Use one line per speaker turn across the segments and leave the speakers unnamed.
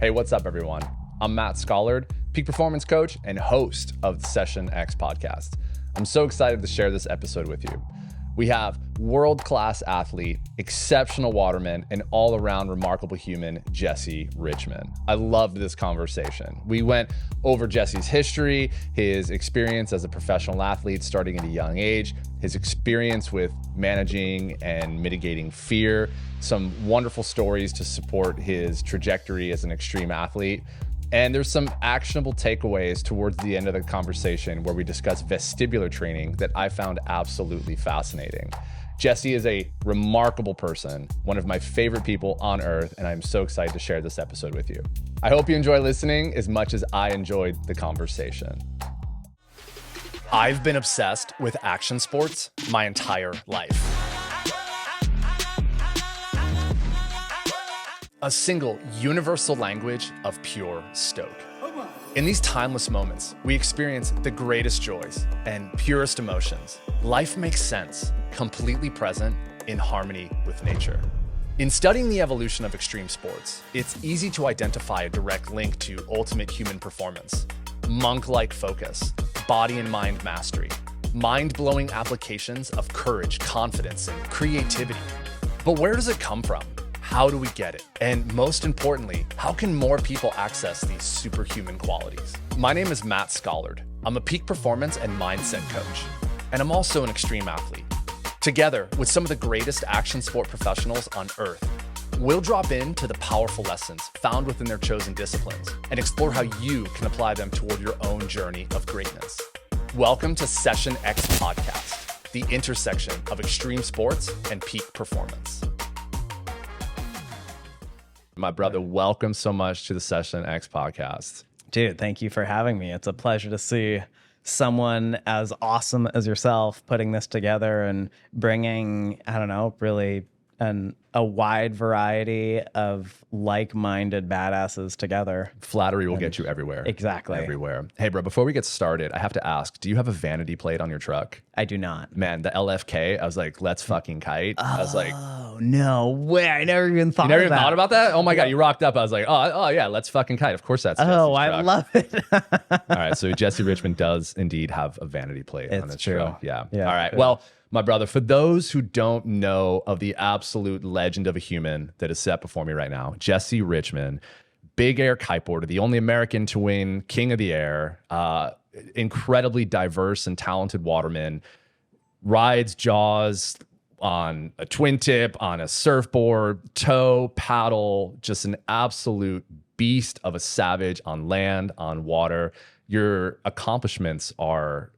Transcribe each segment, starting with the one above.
Hey, what's up, everyone? I'm Matt Schollard, peak performance coach and host of the Session X podcast. I'm so excited to share this episode with you. We have world-class athlete, exceptional waterman, and all-around remarkable human, Jesse Richman. I loved this conversation. We went over Jesse's history, his experience as a professional athlete starting at a young age, his experience with managing and mitigating fear, some wonderful stories to support his trajectory as an extreme athlete. And there's some actionable takeaways towards the end of the conversation where we discuss vestibular training that I found absolutely fascinating. Jesse is a remarkable person, one of my favorite people on earth, and I'm so excited to share this episode with you. I hope you enjoy listening as much as I enjoyed the conversation. I've been obsessed with action sports my entire life. A single universal language of pure stoke. In these timeless moments, we experience the greatest joys and purest emotions. Life makes sense, completely present, in harmony with nature. In studying the evolution of extreme sports, it's easy to identify a direct link to ultimate human performance, monk-like focus, body and mind mastery, mind-blowing applications of courage, confidence, and creativity. But where does it come from? How do we get it? And most importantly, how can more people access these superhuman qualities? My name is Matt Schollard. I'm a peak performance and mindset coach, and I'm also an extreme athlete. Together with some of the greatest action sport professionals on earth, we'll drop into the powerful lessons found within their chosen disciplines and explore how you can apply them toward your own journey of greatness. Welcome to Session X Podcast, the intersection of extreme sports and peak performance. My brother, welcome so much to the Session X podcast.
Dude, thank you for having me. It's a pleasure to see someone as awesome as yourself putting this together and bringing, really a wide variety of like-minded badasses together.
Flattery will get you everywhere.
Exactly.
Everywhere. Hey, bro, before we get started, I have to ask, do you have a vanity plate on your truck?
I do not.
Man, the LFK, I was like, let's fucking kite. I was like,
oh, no way. I never even thought
you never
of
even
that.
thought about that? Oh my God, you rocked up. I was like, oh yeah, let's fucking kite. Of course that's Jesse's
I
truck.
love it.
All right, so Jesse Richmond does indeed have a vanity plate on his
true.
truck. Yeah.
Yeah,
All right,
good.
well, my brother, for those who don't know of the absolute legend of a human that is set before me right now, Jesse Richmond, big air kiteboarder, the only American to win King of the Air, incredibly diverse and talented waterman, rides jaws on a twin tip, on a surfboard, tow, paddle, just an absolute beast of a savage on land, on water. Your accomplishments are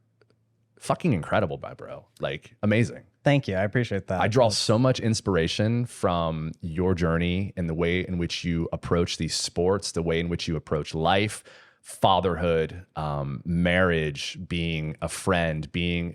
fucking incredible, my bro. Like, amazing.
Thank you. I appreciate that.
I draw so much inspiration from your journey and the way in which you approach these sports, the way in which you approach life, fatherhood, marriage, being a friend, being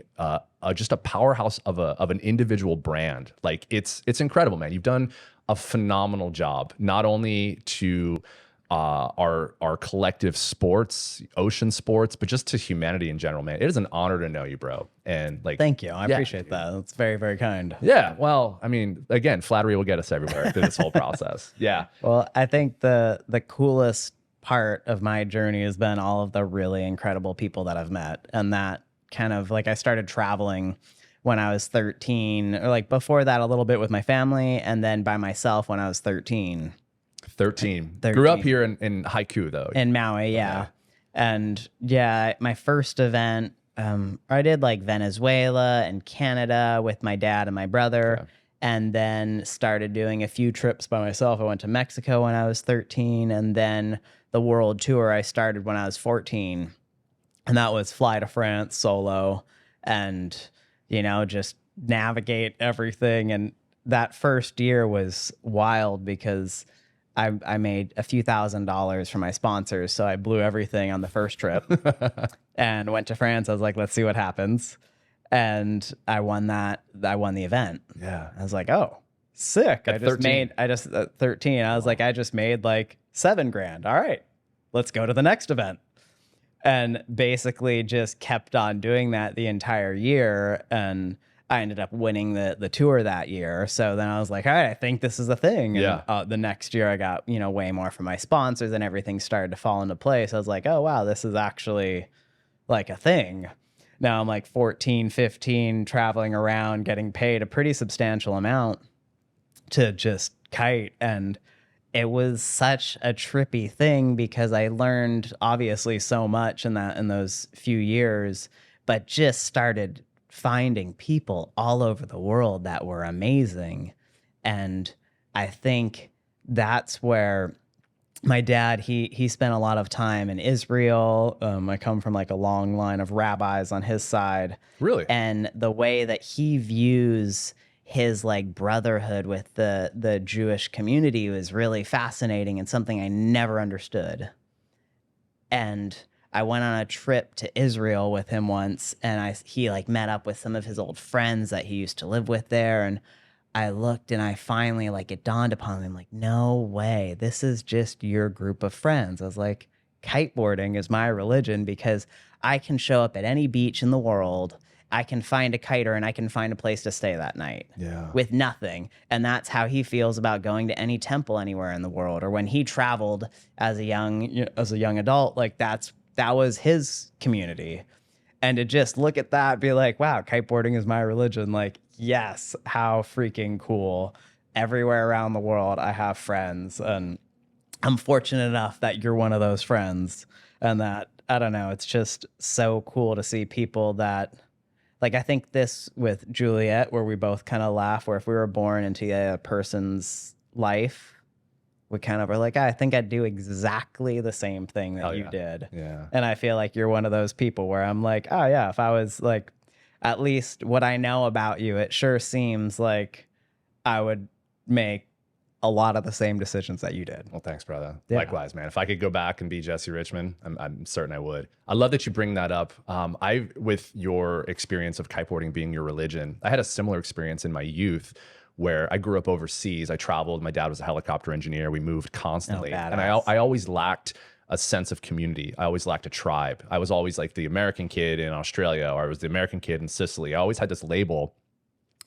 just a powerhouse of an individual brand. Like, it's incredible, man. You've done a phenomenal job, not only to our collective sports, ocean sports, but just to humanity in general, man. It is an honor to know you, bro. And like,
thank you. I appreciate that. That's very, very kind.
Yeah. Well, I mean, again, flattery will get us everywhere through this whole process. Yeah.
Well, I think the coolest part of my journey has been all of the really incredible people that I've met. And that kind of like, I started traveling when I was 13, or like before that a little bit with my family, and then by myself when I was 13.
13. Grew up here in Haiku, though.
In Maui, yeah. And yeah, my first event, I did like Venezuela and Canada with my dad and my brother. Okay. And then started doing a few trips by myself. I went to Mexico when I was 13. And then the world tour I started when I was 14. And that was fly to France solo and, just navigate everything. And that first year was wild because I made a few $1,000s from my sponsors. So I blew everything on the first trip and went to France. I was like, let's see what happens. And I won the event.
Yeah.
I was like, oh, sick. At 13. At 13, I was like, I just made like $7,000. All right, let's go to the next event. And basically just kept on doing that the entire year. And I ended up winning the tour that year. So then I was like, all right, I think this is a thing. And the next year I got, way more from my sponsors and everything started to fall into place. I was like, oh, wow, this is actually like a thing. Now I'm like 14, 15, traveling around, getting paid a pretty substantial amount to just kite. And it was such a trippy thing because I learned obviously so much in those few years, but just started finding people all over the world that were amazing. And I think that's where my dad, he spent a lot of time in Israel. I come from like a long line of rabbis on his side.
Really?
And the way that he views his like brotherhood with the Jewish community was really fascinating and something I never understood. And I went on a trip to Israel with him once, and he like met up with some of his old friends that he used to live with there. And I looked and I finally like it dawned upon me, like, no way, this is just your group of friends. I was like, kiteboarding is my religion because I can show up at any beach in the world. I can find a kiter and I can find a place to stay that night with nothing. And that's how he feels about going to any temple anywhere in the world. Or when he traveled as a young adult, like that was his community. And to just look at that, be like, wow, kiteboarding is my religion. Like, yes, how freaking cool. Everywhere around the world, I have friends. And I'm fortunate enough that you're one of those friends. And that, I don't know, it's just so cool to see people that, like, I think this with Juliet, where we both kind of laugh, where if we were born into a person's life, we kind of are like, I think I'd do exactly the same thing that you did.
Yeah.
And I feel like you're one of those people where I'm like, oh yeah, if I was like, at least what I know about you, it sure seems like I would make a lot of the same decisions that you did.
Well, thanks, brother. Yeah. Likewise, man. If I could go back and be Jesse Richmond, I'm certain I would. I love that you bring that up. With your experience of kiteboarding being your religion, I had a similar experience in my youth where I grew up overseas. I traveled. My dad was a helicopter engineer. We moved constantly. And I always lacked a sense of community. I always lacked a tribe. I was always like the American kid in Australia, or I was the American kid in Sicily. I always had this label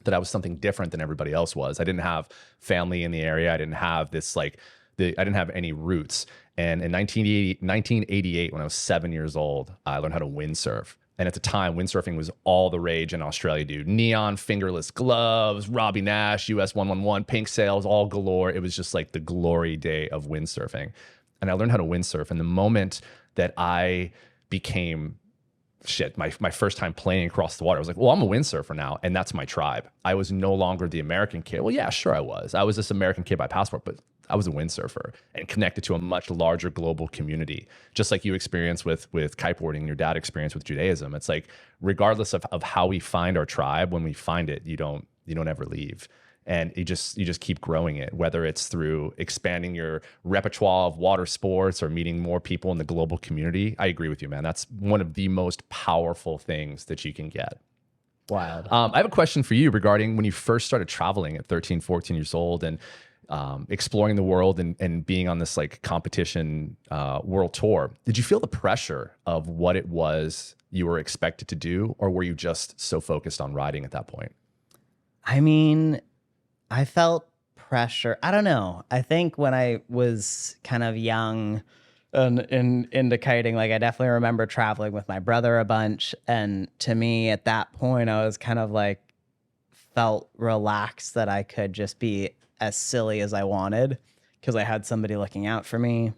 that I was something different than everybody else was. I didn't have family in the area. I didn't have this I didn't have any roots. And in 1988, when I was 7 years old, I learned how to windsurf. And at the time, windsurfing was all the rage in Australia, dude. Neon fingerless gloves, Robbie Nash, US 111, pink sails, all galore. It was just like the glory day of windsurfing. And I learned how to windsurf. And the moment that I became my first time playing across the water, I was like, well, I'm a windsurfer now. And that's my tribe. I was no longer the American kid. Well, yeah, sure I was. I was this American kid by passport, but I was a windsurfer and connected to a much larger global community, just like you experienced with kiteboarding and your dad experienced with Judaism. It's like, regardless of how we find our tribe, when we find it, you don't ever leave. And you just keep growing it, whether it's through expanding your repertoire of water sports or meeting more people in the global community. I agree with you, man. That's one of the most powerful things that you can get.
Wild.
I have a question for you regarding when you first started traveling at 13, 14 years old and exploring the world and being on this like competition world tour. Did you feel the pressure of what it was you were expected to do, or were you just so focused on riding at that point?
I mean, I felt pressure. I don't know. I think when I was kind of young and into kiting, like I definitely remember traveling with my brother a bunch. And to me at that point, I was kind of like felt relaxed that I could just be as silly as I wanted because I had somebody looking out for me.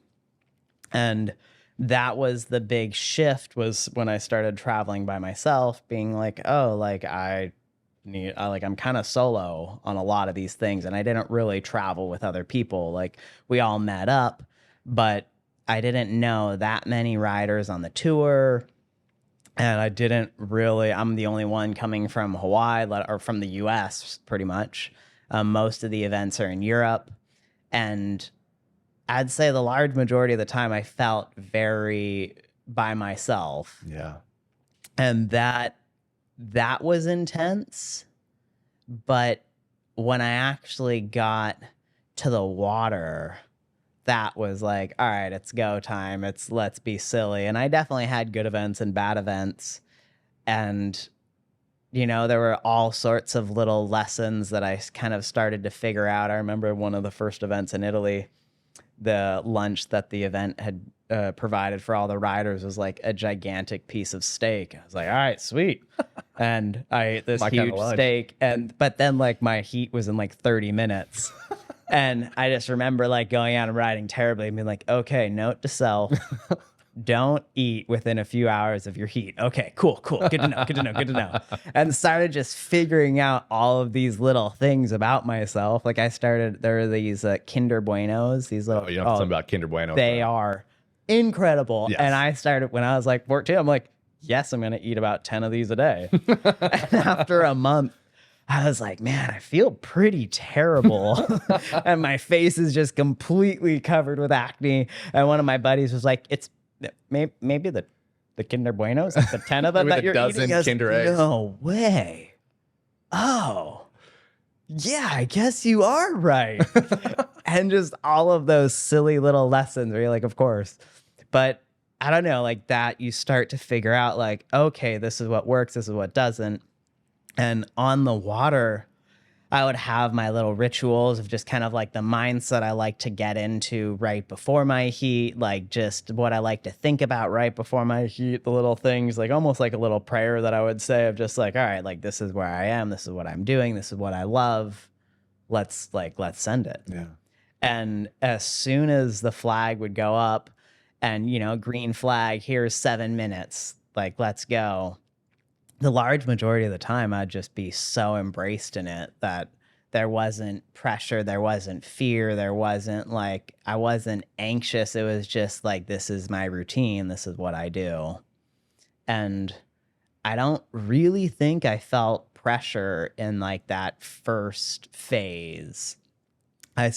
And that was the big shift, was when I started traveling by myself, being like, oh, like I'm kind of solo on a lot of these things, and I didn't really travel with other people. Like we all met up, but I didn't know that many riders on the tour, and I'm the only one coming from Hawaii or from the US pretty much. Most of the events are in Europe, and I'd say the large majority of the time I felt very by myself.
Yeah.
And that was intense. But when I actually got to the water, that was like, all right, it's go time. Let's be silly. And I definitely had good events and bad events. And there were all sorts of little lessons that I kind of started to figure out. I remember one of the first events in Italy, the lunch that the event had provided for all the riders was like a gigantic piece of steak. I was like, all right, sweet. And I ate this huge steak. But then like my heat was in like 30 minutes. And I just remember like going out and riding terribly and being like, okay, note to self. Don't eat within a few hours of your heat. Okay, cool. Good to know. And started just figuring out all of these little things about myself. Like there were these Kinder Buenos, these little.
Oh, you know something about Kinder Bueno.
They are incredible. Yes. And I started when I was like 14, I'm like, yes, I'm going to eat about 10 of these a day. And after a month, I was like, man, I feel pretty terrible. And my face is just completely covered with acne. And one of my buddies was like, it's maybe the Kinder Buenos, like the 10 of them that you're eating.
Kinder eggs.
No way. Oh, yeah, I guess you are right. And just all of those silly little lessons where you're like, of course. But I don't know, like that you start to figure out like, okay, this is what works, this is what doesn't. And on the water, I would have my little rituals of just kind of like the mindset I like to get into right before my heat, like just what I like to think about right before my heat, the little things, like almost like a little prayer that I would say of just like, all right, like this is where I am, this is what I'm doing, this is what I love. Let's send it.
Yeah.
And as soon as the flag would go up and, green flag, here's 7 minutes, like, let's go. The large majority of the time, I'd just be so embraced in it that there wasn't pressure, there wasn't fear, there wasn't like, I wasn't anxious. It was just like, this is my routine, this is what I do. And I don't really think I felt pressure in like that first phase. I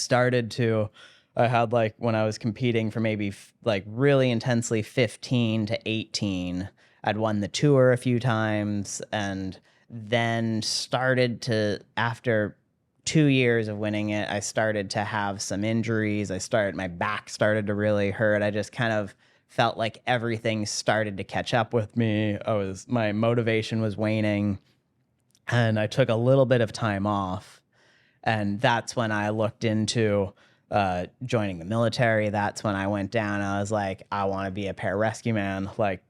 had like when I was competing for maybe like really intensely 15 to 18, I'd won the tour a few times and then started to, after 2 years of winning it, I started to have some injuries. My back started to really hurt. I just kind of felt like everything started to catch up with me. My motivation was waning and I took a little bit of time off. And that's when I looked into joining the military. That's when I went down. I was like, I want to be a pararescue man. Like,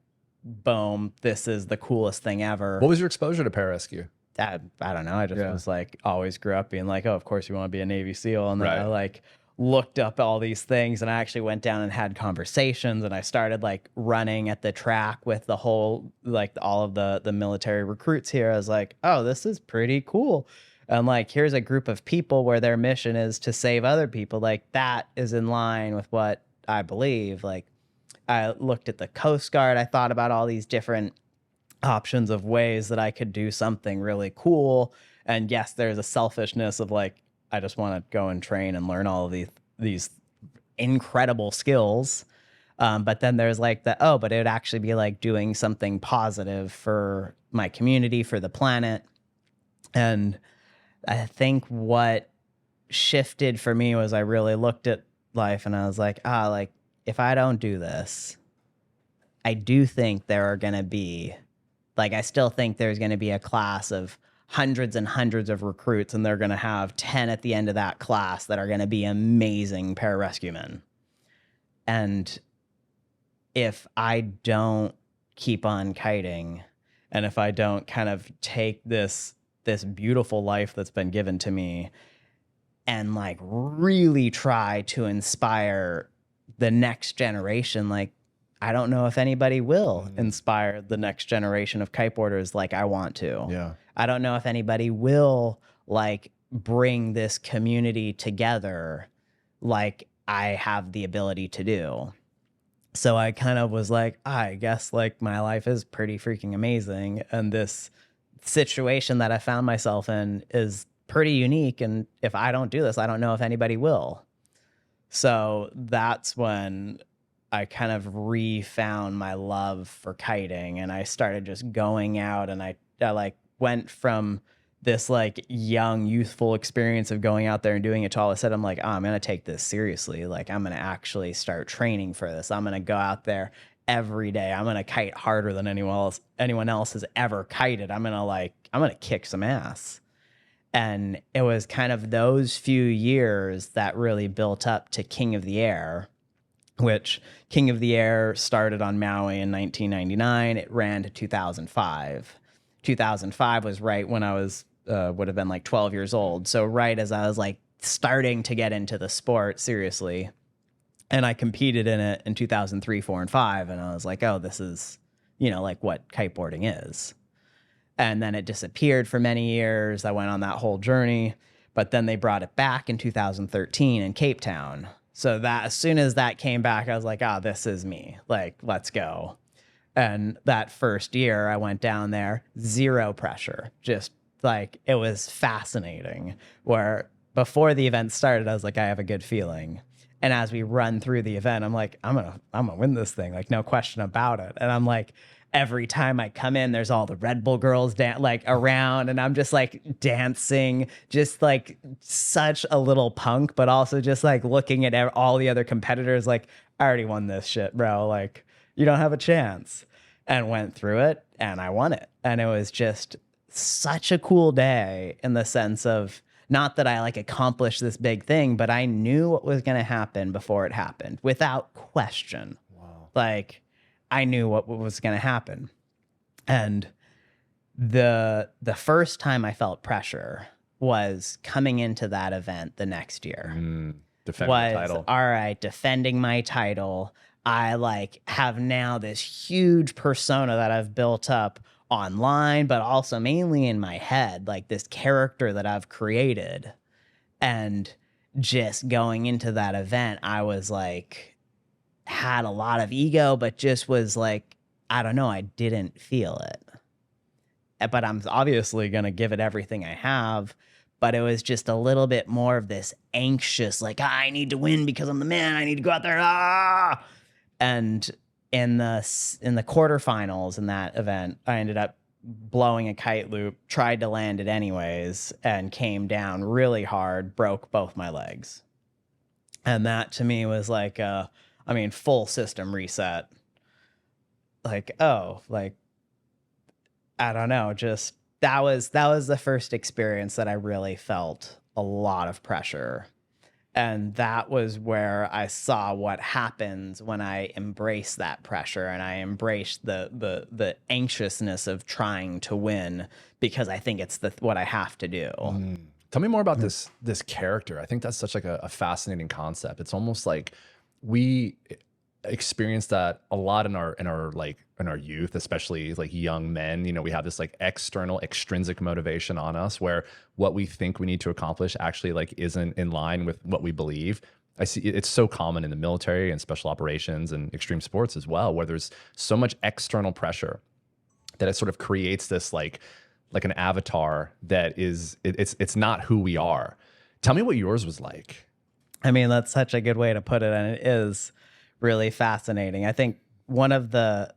boom, this is the coolest thing ever.
What was your exposure to pararescue?
I don't know. I just was like, always grew up being like, oh, of course you want to be a Navy SEAL. And then I like looked up all these things and I actually went down and had conversations and I started like running at the track with the whole, like all of the military recruits here. I was like, oh, this is pretty cool. And like, here's a group of people where their mission is to save other people. Like that is in line with what I believe. Like, I looked at the Coast Guard. I thought about all these different options of ways that I could do something really cool. And yes, there's a selfishness of like, I just want to go and train and learn all of these incredible skills. But then there's like but it would actually be like doing something positive for my community, for the planet. And I think what shifted for me was I really looked at life and I was like, like, if I don't do this, I do think there are going to be, like, I still think there's going to be a class of hundreds and hundreds of recruits, and they're going to have 10 at the end of that class that are going to be amazing pararescuemen. And if I don't keep on kiting, and if I don't kind of take this beautiful life that's been given to me and like really try to inspire the next generation, like I don't know if anybody will inspire the next generation of kiteboarders like I want to.
Yeah.
I don't know if anybody will like bring this community together like I have the ability to do. So I kind of was like, I guess like my life is pretty freaking amazing. And this situation that I found myself in is pretty unique. And if I don't do this, I don't know if anybody will. So that's when I kind of refound my love for kiting and I started just going out and I like went from this like young, youthful experience of going out there and doing it to all of a sudden I'm like, oh, I'm going to take this seriously. Like I'm going to actually start training for this. I'm going to go out there every day. I'm going to kite harder than anyone else has ever kited. I'm going to kick some ass. And it was kind of those few years that really built up to King of the Air, which King of the Air started on Maui in 1999. It ran to 2005. 2005 was right when I was, would have been like 12 years old. So right as I was like starting to get into the sport seriously. And I competed in it in 2003, 4, and 5. And I was like, oh, this is, like what kiteboarding is. And then it disappeared for many years. I went on that whole journey. But then they brought it back in 2013 in Cape Town. So that as soon as that came back, I was like, this is me. Like, let's go. And that first year I went down there, zero pressure. Just like, it was fascinating. Where before the event started, I was like, I have a good feeling. And as we run through the event, I'm like, I'm gonna win this thing, like no question about it. And I'm like, every time I come in, there's all the Red Bull girls like around, and I'm just like dancing, just like such a little punk, but also just like looking at all the other competitors, like, I already won this shit, bro. Like, you don't have a chance. And went through it, and I won it. And it was just such a cool day in the sense of, not that I like accomplished this big thing, but I knew what was going to happen before it happened without question.
Wow.
Like, I knew what was going to happen. And the first time I felt pressure was coming into that event the next year.
Defending the title.
All right, defending my title. I like have now this huge persona that I've built up online, but also mainly in my head, like this character that I've created. And just going into that event, I was like, had a lot of ego, but just was like, I don't know, I didn't feel it. But I'm obviously going to give it everything I have. But it was just a little bit more of this anxious, like, I need to win because I'm the man. I need to go out there. And in the quarterfinals in that event, I ended up blowing a kite loop, tried to land it anyways, and came down really hard, broke both my legs. And that to me was like, full system reset. Like, I don't know, just that was the first experience that I really felt a lot of pressure. And that was where I saw what happens when I embrace that pressure and I embrace the anxiousness of trying to win, because I think it's what I have to do.
Tell me more about this character. I think that's such like a fascinating concept. It's almost like we experience that a lot in our youth, especially like young men. We have this like external extrinsic motivation on us where what we think we need to accomplish actually like isn't in line with what we believe. I see it's so common in the military and special operations and extreme sports as well, where there's so much external pressure that it sort of creates this like an avatar that is it's not who we are. Tell me what yours was like.
I mean, that's such a good way to put it, and it is really fascinating. I think one of the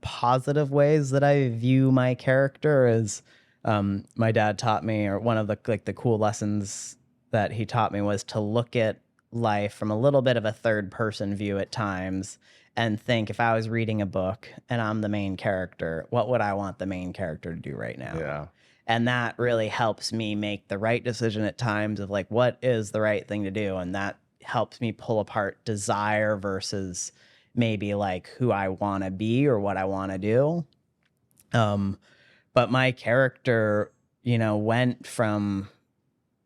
positive ways that I view my character is my dad taught me, or one of the cool lessons that he taught me was to look at life from a little bit of a third person view at times and think, if I was reading a book and I'm the main character, what would I want the main character to do right now?
Yeah.
And that really helps me make the right decision at times of like, what is the right thing to do? And that helps me pull apart desire versus maybe like who I want to be or what I want to do. But my character, went from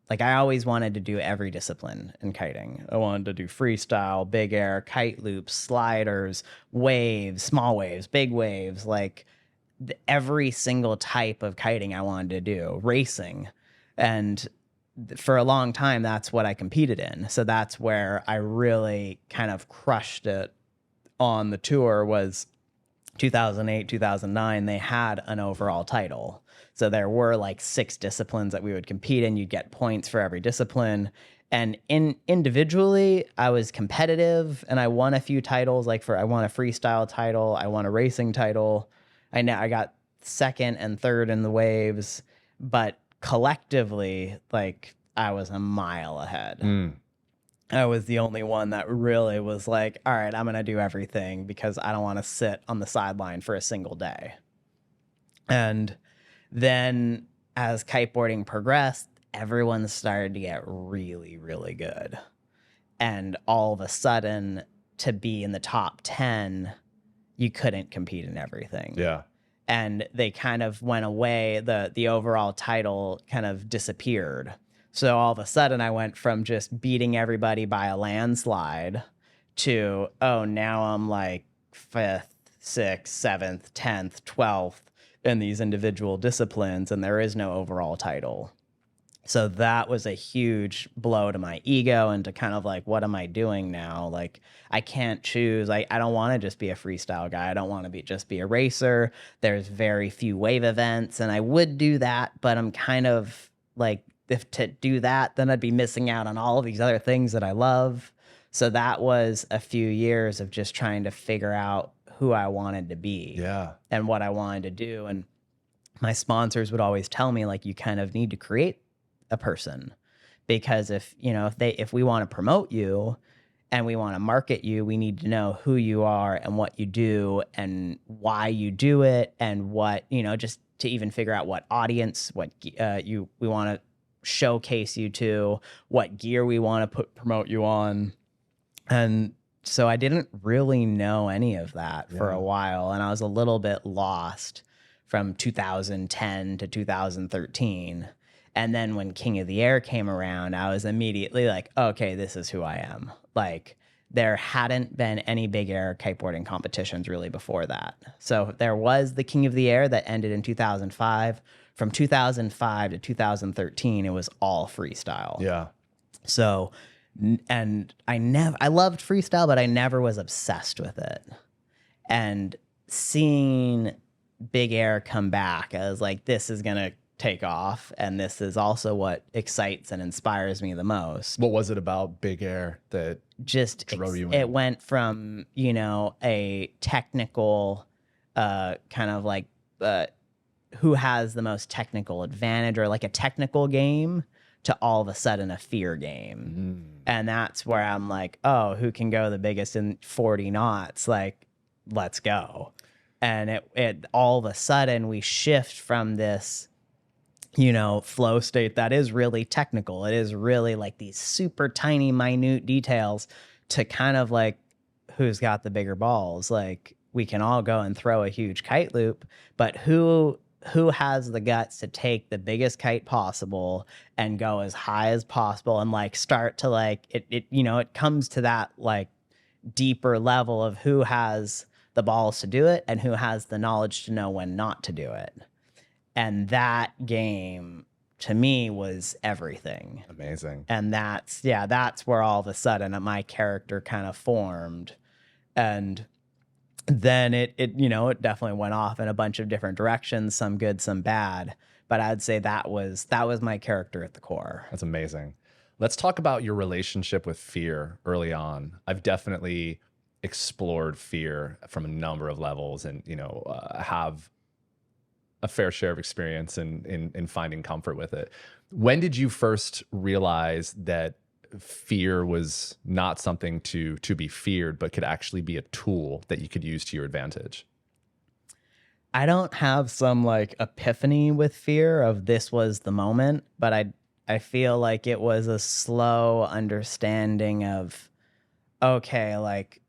like, I always wanted to do every discipline in kiting. I wanted to do freestyle, big air, kite loops, sliders, waves, small waves, big waves, like every single type of kiting I wanted to do, racing. And for a long time, that's what I competed in. So that's where I really kind of crushed it on the tour. Was 2008, 2009, they had an overall title. So there were like 6 disciplines that we would compete in. You'd get points for every discipline. And individually, I was competitive and I won a few titles. I won a freestyle title. I won a racing title. I got 2nd and 3rd in the waves, but collectively, like, I was a mile ahead. I was the only one that really was like, all right, I'm going to do everything because I don't want to sit on the sideline for a single day. And then as kiteboarding progressed, everyone started to get really, really good. And all of a sudden, to be in the top 10, you couldn't compete in everything.
Yeah.
And they kind of went away. The overall title kind of disappeared. So all of a sudden I went from just beating everybody by a landslide to, oh, now I'm like 5th, 6th, 7th, 10th, 12th in these individual disciplines, and there is no overall title. So that was a huge blow to my ego and to kind of like, what am I doing now? Like, I can't choose. I don't want to just be a freestyle guy. I don't want to just be a racer. There's very few wave events, and I would do that, but I'm kind of like, if to do that, then I'd be missing out on all of these other things that I love. So that was a few years of just trying to figure out who I wanted to be and what I wanted to do. And my sponsors would always tell me, like, you kind of need to create a person, because if we want to promote you and we want to market you, we need to know who you are and what you do and why you do it, and what, just to even figure out what audience, we want to showcase you to, what gear we want to promote you on. And so I didn't really know any of that for a while, and I was a little bit lost from 2010 to 2013. And then when King of the Air came around, I was immediately like, okay, this is who I am. Like, there hadn't been any big air kiteboarding competitions really before that. So there was the King of the Air that ended in 2005. From 2005 to 2013, it was all freestyle.
Yeah.
So, and I loved freestyle, but I never was obsessed with it. And seeing big air come back, I was like, this is going to take off, and this is also what excites and inspires me the most.
What was it about big air that
just
drove you in?
It went from a technical kind of like who has the most technical advantage, or like a technical game, to all of a sudden a fear game. And that's where I'm like, oh, who can go the biggest in 40 knots? Like, let's go. And it all of a sudden we shift from this flow state that is really technical. It is really like these super tiny, minute details, to kind of like, who's got the bigger balls? Like, we can all go and throw a huge kite loop, but who has the guts to take the biggest kite possible and go as high as possible, and like start to like it comes to that like deeper level of who has the balls to do it and who has the knowledge to know when not to do it. And that game to me was everything.
Amazing.
And that's where all of a sudden my character kind of formed. And then it definitely went off in a bunch of different directions, some good, some bad. But I'd say that was my character at the core.
That's amazing. Let's talk about your relationship with fear early on. I've definitely explored fear from a number of levels, and have a fair share of experience in finding comfort with it. When did you first realize that fear was not something to be feared, but could actually be a tool that you could use to your advantage?
I don't have some like epiphany with fear of this was the moment, but I feel like it was a slow understanding of, okay, like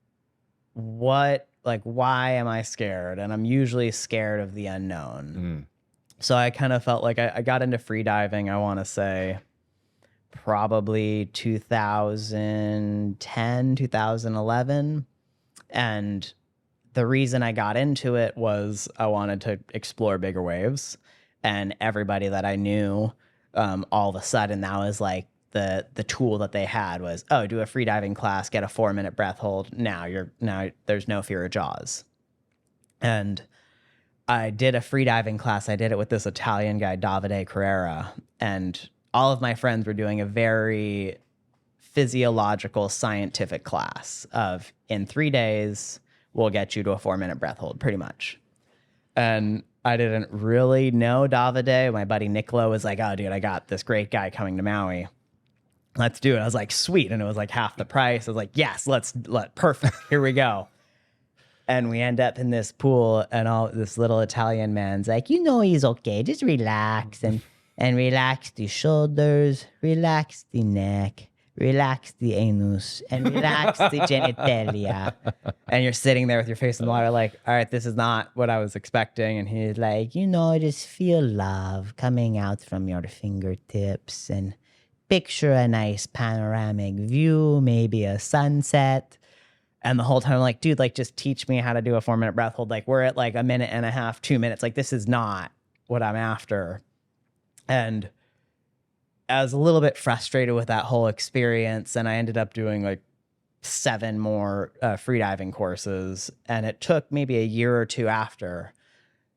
why am I scared? And I'm usually scared of the unknown. So I kind of felt like I got into free diving, I want to say probably 2010, 2011. And the reason I got into it was I wanted to explore bigger waves. And everybody that I knew, all of a sudden, that was like the tool that they had was, oh, do a free diving class, get a 4-minute breath hold. Now there's no fear of jaws. And I did a free diving class. I did it with this Italian guy, Davide Carrera, and all of my friends were doing a very physiological, scientific class of, in 3 days, we'll get you to a 4-minute breath hold, pretty much. And I didn't really know Davide. My buddy Nicola was like, oh, dude, I got this great guy coming to Maui. let's do it. I was like, sweet. And it was like half the price. I was like, yes, perfect. Here we go. And we end up in this pool, and this little Italian man's like, he's okay. Just relax and relax the shoulders, relax the neck, relax the anus, and relax the genitalia. And you're sitting there with your face in the water like, all right, this is not what I was expecting. And he's like, just feel love coming out from your fingertips and picture a nice panoramic view, maybe a sunset. And the whole time I'm like, dude, like, just teach me how to do a 4-minute breath hold. Like, we're at like a minute and a half, 2 minutes. Like, this is not what I'm after. And I was a little bit frustrated with that whole experience. And I ended up doing like 7 more freediving courses. And it took maybe a year or two after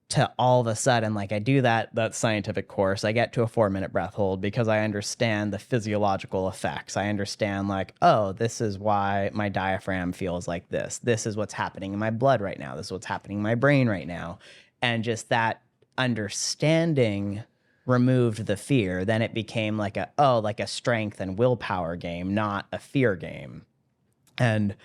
to all of a sudden, like, I do that scientific course, I get to a 4-minute breath hold because I understand the physiological effects. I understand like, oh, this is why my diaphragm feels like this. This is what's happening in my blood right now. This is what's happening in my brain right now. And just that understanding removed the fear. Then it became like a strength and willpower game, not a fear game. And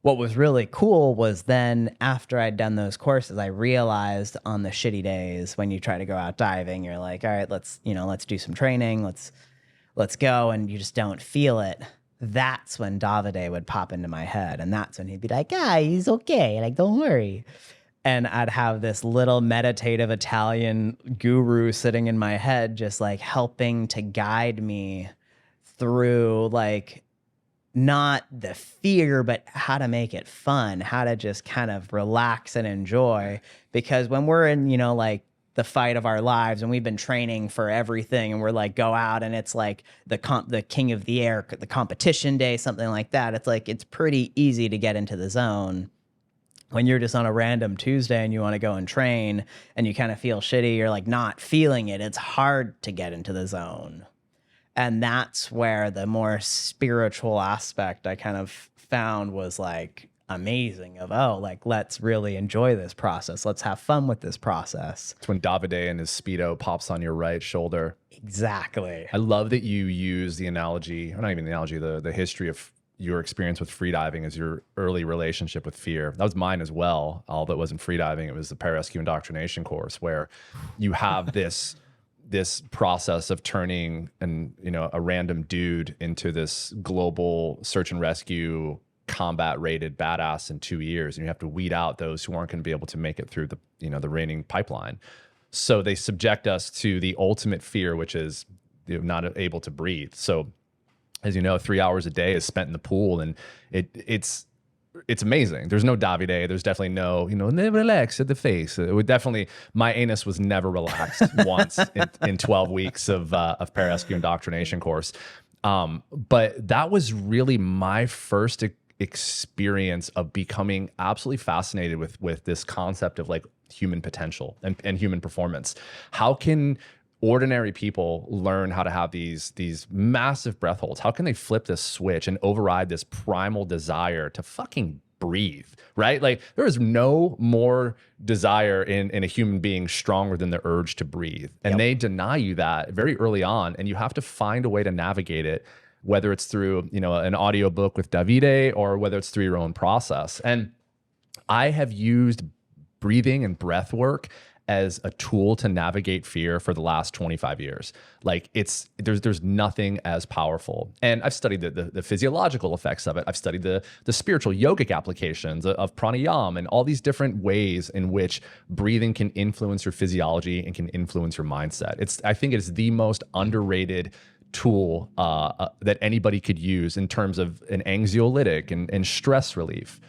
what was really cool was then after I'd done those courses, I realized on the shitty days when you try to go out diving, you're like, all right, let's do some training. Let's go. And you just don't feel it. That's when Davide would pop into my head. And that's when he'd be like, he's okay. Like, don't worry. And I'd have this little meditative Italian guru sitting in my head, just like helping to guide me through like, not the fear, but how to make it fun, how to just kind of relax and enjoy. Because when we're in, like the fight of our lives and we've been training for everything and we're like, go out and it's like the king of the air, the competition day, something like that. It's like, it's pretty easy to get into the zone. When you're just on a random Tuesday and you want to go and train and you kind of feel shitty, you're like not feeling it. It's hard to get into the zone. And that's where the more spiritual aspect I kind of found was like amazing like, let's really enjoy this process. Let's have fun with this process.
It's when Davide and his Speedo pops on your right shoulder.
Exactly.
I love that you use the analogy, or not even the analogy, the history of your experience with freediving as your early relationship with fear. That was mine as well, although it wasn't freediving. It was the pararescue indoctrination course where you have this process of turning a random dude into this global search and rescue combat rated badass in 2 years. And you have to weed out those who aren't going to be able to make it through the raining pipeline. So they subject us to the ultimate fear, which is not able to breathe. So as you know, 3 hours a day is spent in the pool, and it's amazing. There's no Davide. There's definitely no, never relax at the face. It would definitely, my anus was never relaxed once in 12 weeks of pararescue indoctrination course. But that was really my first experience of becoming absolutely fascinated with this concept of like human potential and human performance. How can ordinary people learn how to have these massive breath holds? How can they flip this switch and override this primal desire to fucking breathe, right? Like, there is no more desire in a human being stronger than the urge to breathe. And they deny you that very early on, and you have to find a way to navigate it, whether it's through, an audio book with Davide or whether it's through your own process. And I have used breathing and breath work as a tool to navigate fear for the last 25 years. Like, there's nothing as powerful. And I've studied the physiological effects of it. I've studied the spiritual yogic applications of pranayama and all these different ways in which breathing can influence your physiology and can influence your mindset. I think it's the most underrated tool that anybody could use in terms of an anxiolytic and stress relief.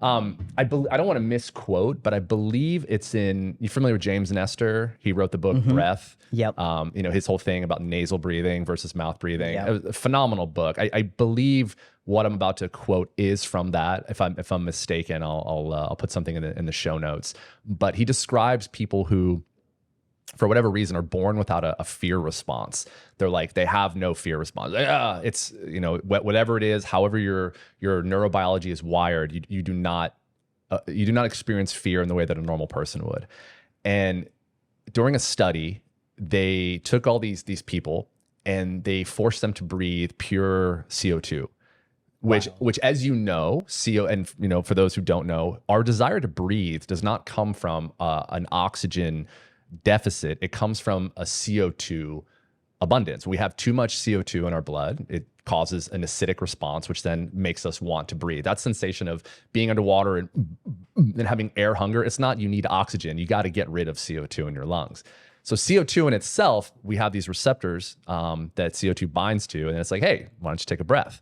I don't want to misquote, but I believe it's you're familiar with James Nestor? He wrote the book Breath.
Yep.
His whole thing about nasal breathing versus mouth breathing. Yep. It was a phenomenal book. I believe what I'm about to quote is from that. If I'm mistaken, I'll put something in the show notes. But he describes people who, for whatever reason, are born without a fear response. They're like, they have no fear response. It's, whatever it is, however your neurobiology is wired, you do not experience fear in the way that a normal person would. And during a study, they took all these people and they force them to breathe pure CO2. Which, as you know, CO, and for those who don't know, our desire to breathe does not come from an oxygen deficit. It comes from a CO2 abundance. We have too much CO2 in our blood. It causes an acidic response, which then makes us want to breathe. That sensation of being underwater and having air hunger, it's not you need oxygen. You got to get rid of CO2 in your lungs. So CO2 in itself, we have these receptors that CO2 binds to, and it's like, hey, why don't you take a breath?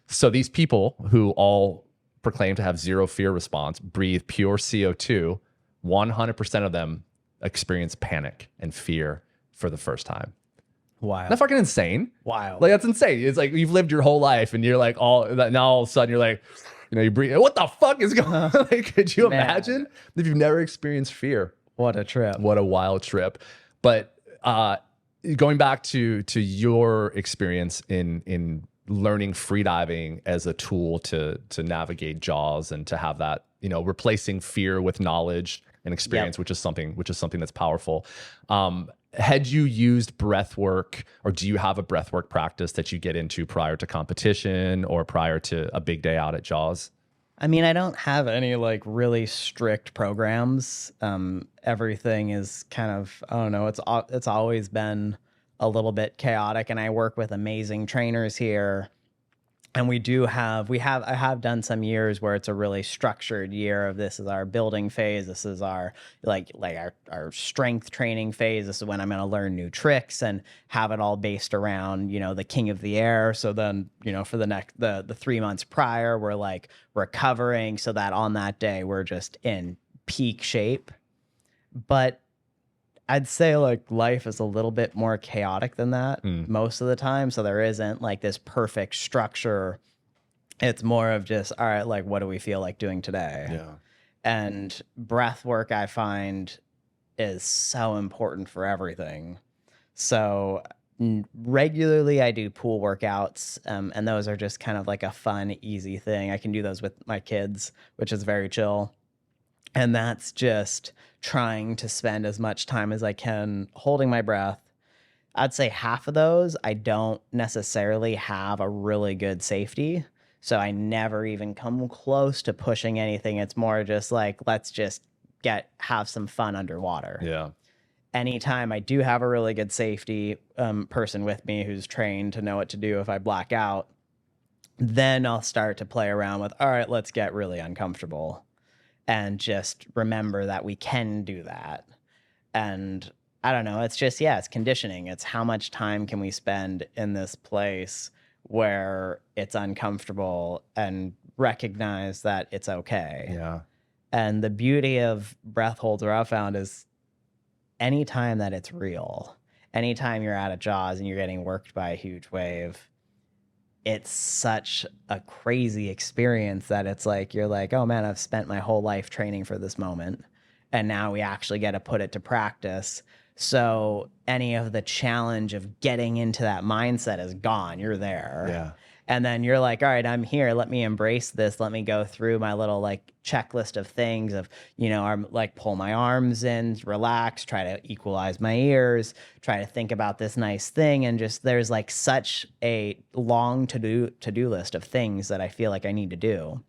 So these people who all proclaim to have zero fear response, breathe pure CO2, 100% of them experience panic and fear for the first time.
Wow.
That's fucking insane.
Wow.
Like, that's insane. It's like you've lived your whole life and you're like, now all of a sudden you're like, you breathe. What the fuck is going on? Like, could you imagine if you've never experienced fear?
What a trip.
What a wild trip. But going back to your experience in learning freediving as a tool to navigate Jaws and to have that, replacing fear with knowledge and experience, which is something that's powerful. Had you used breath work, or do you have a breath work practice that you get into prior to competition or prior to a big day out at Jaws?
I mean, I don't have any like really strict programs. Everything is kind of, I don't know, it's always been a little bit chaotic, and I work with amazing trainers here. And I have done some years where it's a really structured year of this is our building phase. This is our our strength training phase. This is when I'm going to learn new tricks and have it all based around, the king of the air. So then, for the 3 months prior, we're like recovering so that on that day, we're just in peak shape. But I'd say like life is a little bit more chaotic than that most of the time. So there isn't like this perfect structure. It's more of just, all right, like, what do we feel like doing today?
Yeah.
And breath work, I find, is so important for everything. So regularly I do pool workouts, and those are just kind of like a fun, easy thing. I can do those with my kids, which is very chill. And that's just trying to spend as much time as I can holding my breath. I'd say half of those, I don't necessarily have a really good safety. So I never even come close to pushing anything. It's more just like, let's just have some fun underwater.
Yeah.
Anytime I do have a really good safety person with me who's trained to know what to do if I black out, then I'll start to play around with, all right, let's get really uncomfortable. And just remember that we can do that. And I don't know, it's just, it's conditioning. It's how much time can we spend in this place where it's uncomfortable and recognize that it's okay.
Yeah.
And the beauty of breath holds, where I've found, is anytime that it's real, anytime you're at a Jaws and you're getting worked by a huge wave, it's such a crazy experience that it's like, you're like, oh man, I've spent my whole life training for this moment. And now we actually get to put it to practice. So any of the challenge of getting into that mindset is gone. You're there.
Yeah.
And then you're like, all right, I'm here. Let me embrace this. Let me go through my little like checklist of things of, I'm like, pull my arms in, relax, try to equalize my ears, try to think about this nice thing. And just, there's like such a long to-do list of things that I feel like I need to do.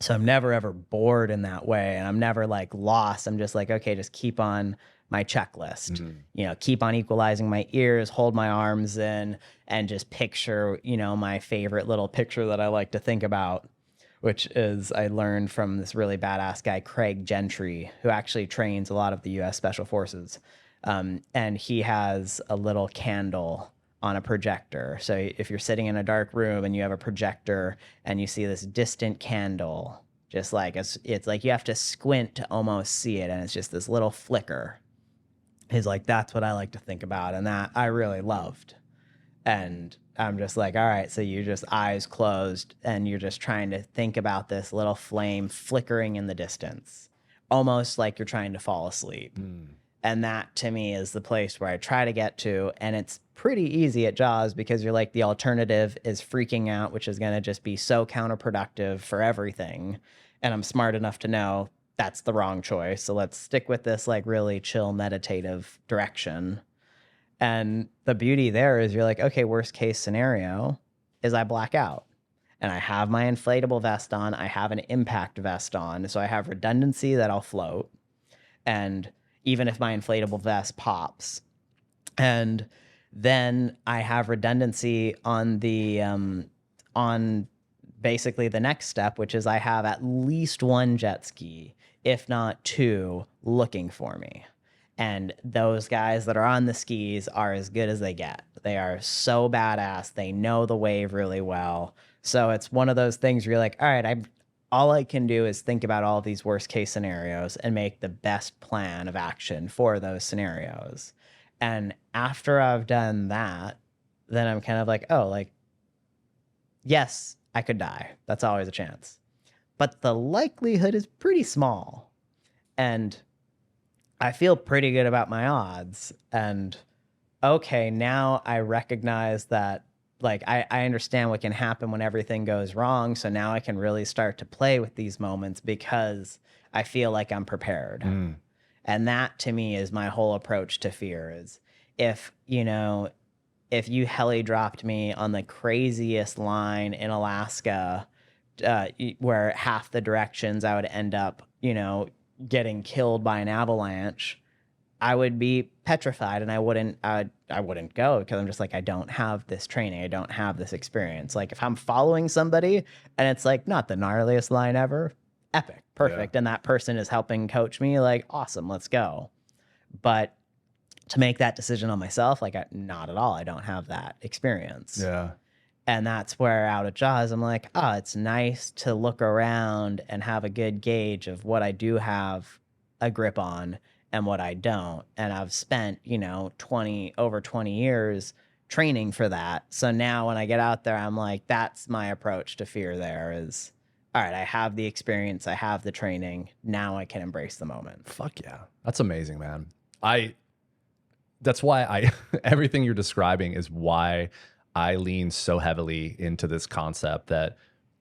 So I'm never ever bored in that way. And I'm never like lost. I'm just like, okay, just keep on my checklist, keep on equalizing my ears, hold my arms in, and just picture, my favorite little picture that I like to think about, which is I learned from this really badass guy, Craig Gentry, who actually trains a lot of the U.S. Special Forces. And he has a little candle on a projector. So if you're sitting in a dark room and you have a projector and you see this distant candle, just like it's like you have to squint to almost see it, and it's just this little flicker. He's like, that's what I like to think about, and that I really loved. And I'm just like, all right, so you're just eyes closed and you're just trying to think about this little flame flickering in the distance, almost like you're trying to fall asleep. And that to me is the place where I try to get to. And it's pretty easy at Jaws because you're like, the alternative is freaking out, which is going to just be so counterproductive for everything. And I'm smart enough to know that's the wrong choice. So let's stick with this like really chill meditative direction. And the beauty there is you're like, okay, worst case scenario is I black out and I have my inflatable vest on. I have an impact vest on. So I have redundancy that I'll float. And even if my inflatable vest pops, and then I have redundancy on the, on basically the next step, which is I have at least one jet ski, if not two, looking for me. And those guys that are on the skis are as good as they get. They are so badass. They know the wave really well. So it's one of those things where you're like, all right, all I can do is think about all these worst case scenarios and make the best plan of action for those scenarios. And after I've done that, then I'm kind of like, oh, like, yes, I could die. That's always a chance. But the likelihood is pretty small. And I feel pretty good about my odds. And okay, now I recognize that, like, I understand what can happen when everything goes wrong. So now I can really start to play with these moments because I feel like I'm prepared. And that to me is my whole approach to fear is if you heli dropped me on the craziest line in Alaska, where half the directions I would end up, getting killed by an avalanche, I would be petrified and I wouldn't go because I'm just like, I don't have this training. I don't have this experience. Like if I'm following somebody and it's like not the gnarliest line ever, epic, perfect. Yeah. And that person is helping coach me, like, awesome, let's go. But to make that decision on myself, like, not at all. I don't have that experience.
Yeah.
And that's where out at Jaws, I'm like, oh, it's nice to look around and have a good gauge of what I do have a grip on and what I don't. And I've spent, over 20 years training for that. So now when I get out there, I'm like, that's my approach to fear there is, all right, I have the experience, I have the training. Now I can embrace the moment.
Fuck yeah. That's amazing, man. That's why everything you're describing is why I lean so heavily into this concept that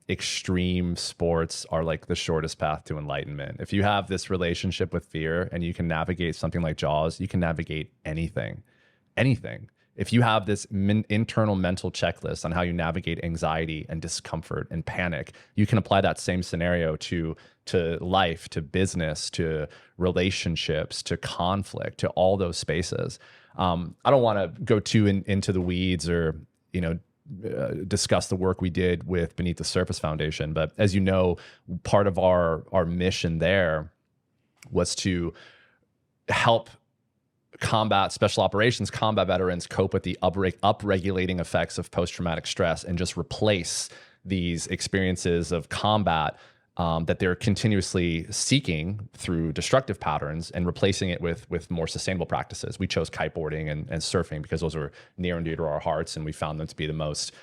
extreme sports are like the shortest path to enlightenment. If you have this relationship with fear and you can navigate something like Jaws, you can navigate anything. If you have this internal mental checklist on how you navigate anxiety and discomfort and panic, you can apply that same scenario to life, to business, to relationships, to conflict, to all those spaces. I don't want to go too into the weeds or discuss the work we did with Beneath the Surface Foundation, but as you know, part of our mission there was to help special operations combat veterans cope with the upregulating effects of post-traumatic stress and just replace these experiences of combat that they're continuously seeking through destructive patterns and replacing it with more sustainable practices. We chose kiteboarding and surfing because those are near and dear to our hearts, and we found them to be the most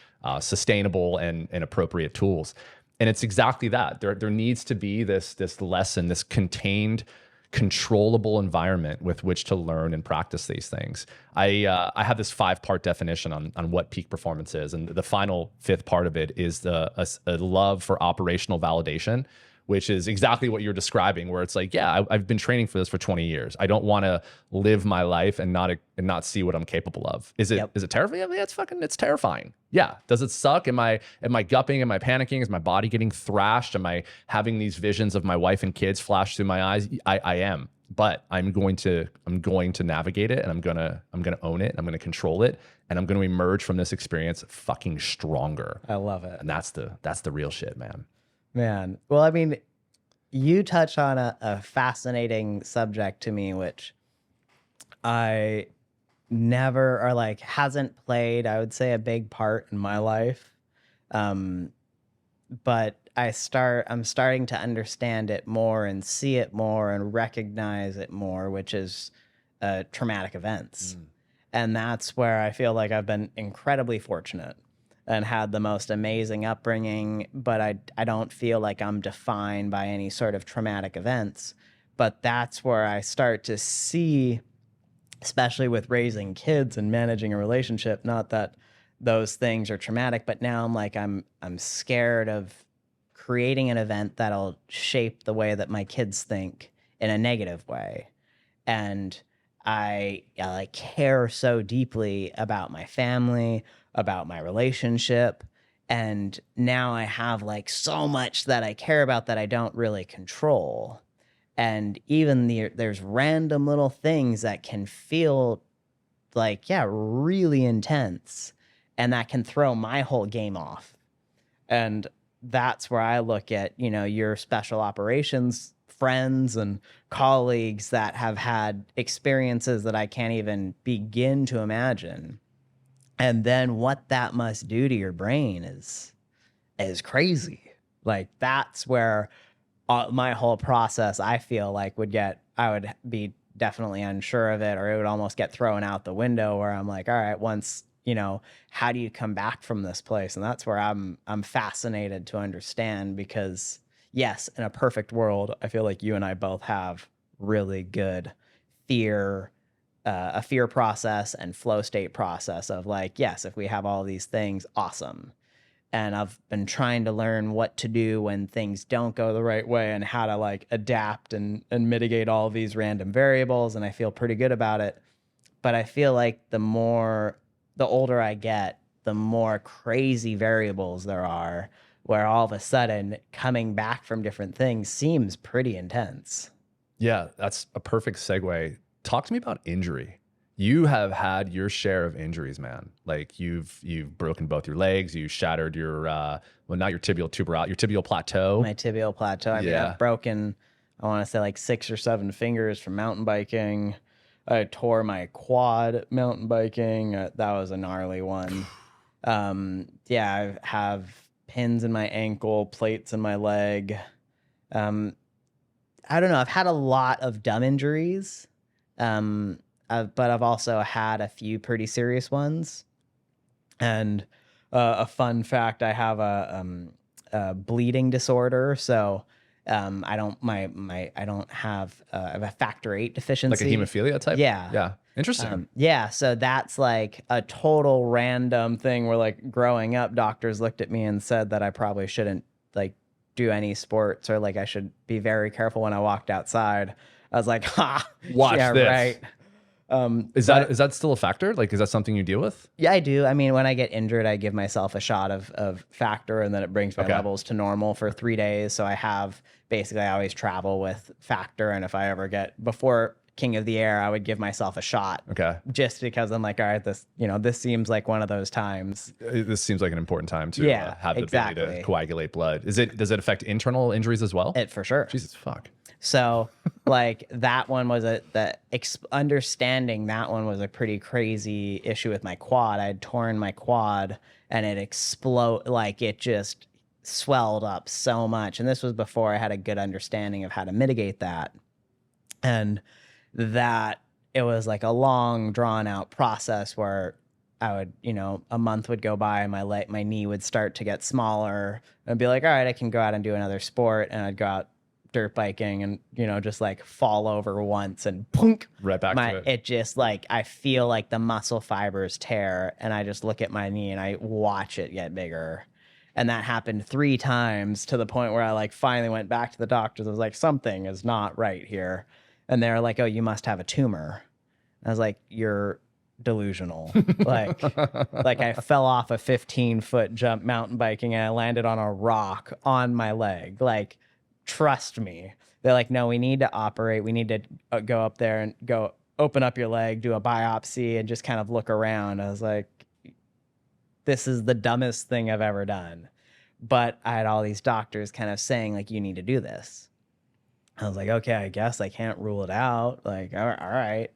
sustainable and appropriate tools. And it's exactly that. There needs to be this lesson, this contained, controllable environment with which to learn and practice these things. I have this 5-part definition on what peak performance is, and the final 5th part of it is a love for operational validation, which is exactly what you're describing, where it's like, yeah, I've been training for this for 20 years. I don't want to live my life and not see what I'm capable of. Is it terrifying? Yeah, it's terrifying. Yeah. Does it suck? Am I gupping? Am I panicking? Is my body getting thrashed? Am I having these visions of my wife and kids flash through my eyes? I am, but I'm going to navigate it, and I'm going to own it, and I'm going to control it, and I'm going to emerge from this experience fucking stronger.
I love it.
And that's the real shit, man.
Man, well, I mean, you touch on a fascinating subject to me, which I never, or like hasn't played, I would say, a big part in my life. But I'm starting to understand it more and see it more and recognize it more, which is traumatic events. And that's where I feel like I've been incredibly fortunate and had the most amazing upbringing, but I don't feel like I'm defined by any sort of traumatic events. But that's where I start to see, especially with raising kids and managing a relationship, not that those things are traumatic, but now I'm like, I'm scared of creating an event that'll shape the way that my kids think in a negative way. And I like care so deeply about my family, about my relationship. And now I have like so much that I care about that I don't really control. And even there's random little things that can feel like, yeah, really intense. And that can throw my whole game off. And that's where I look at, your special operations friends and colleagues that have had experiences that I can't even begin to imagine. And then what that must do to your brain is crazy. Like that's where my whole process, I feel like I would be definitely unsure of it, or it would almost get thrown out the window where I'm like, all right, once, how do you come back from this place? And that's where I'm fascinated to understand, because yes, in a perfect world, I feel like you and I both have really good fear, a fear process and flow state process of like, yes, if we have all these things, awesome. And I've been trying to learn what to do when things don't go the right way and how to like adapt and mitigate all these random variables. And I feel pretty good about it. But I feel like the older I get, the more crazy variables there are, where all of a sudden coming back from different things seems pretty intense.
Yeah, that's a perfect segue. Talk to me about injury. You have had your share of injuries, man. Like you've broken both your legs, you shattered your not your tibial tuberosity, your tibial plateau.
My tibial plateau. I mean, I've broken, I want to say like 6 or 7 fingers from mountain biking. I tore my quad mountain biking. That was a gnarly one. Yeah, I have pins in my ankle, plates in my leg. I don't know. I've had a lot of dumb injuries. But I've also had a few pretty serious ones. And a fun fact, I have a bleeding disorder. So I don't have I have a factor 8 deficiency.
Like a hemophilia type?
Yeah.
Yeah. Interesting.
Yeah. So that's like a total random thing where like growing up, doctors looked at me and said that I probably shouldn't like do any sports, or like I should be very careful when I walked outside. I was like, ha,
watch this.
Right.
Is that still a factor? Like, is that something you deal with?
Yeah, I do. I mean, when I get injured, I give myself a shot of factor, and then it brings my levels to normal for 3 days. So I always travel with factor. And if I ever before King of the Air, I would give myself a shot.
Okay.
Just because I'm like, all right, this seems like one of those times.
This seems like an important time to have the ability to coagulate blood. Does it affect internal injuries as well?
It for sure.
Jesus fuck.
So like that one was understanding that one was a pretty crazy issue with my quad. I had torn my quad and it just swelled up so much. And this was before I had a good understanding of how to mitigate that. And that it was like a long drawn out process where I would, a month would go by and my knee would start to get smaller. And I'd be like, all right, I can go out and do another sport. And I'd go out dirt biking and, just like fall over once and punk,
right back to it.
It just like, I feel like the muscle fibers tear, and I just look at my knee and I watch it get bigger. And that happened 3 times to the point where I like finally went back to the doctors. I was like, something is not right here. And they're like, oh, you must have a tumor. I was like, you're delusional. like I fell off a 15-foot jump mountain biking and I landed on a rock on my leg. Like, trust me. They're like, no, we need to operate. We need to go up there and go open up your leg, do a biopsy, and just kind of look around. I was like, this is the dumbest thing I've ever done. But I had all these doctors kind of saying, like, you need to do this. I was like, okay, I guess I can't rule it out. Like, all right.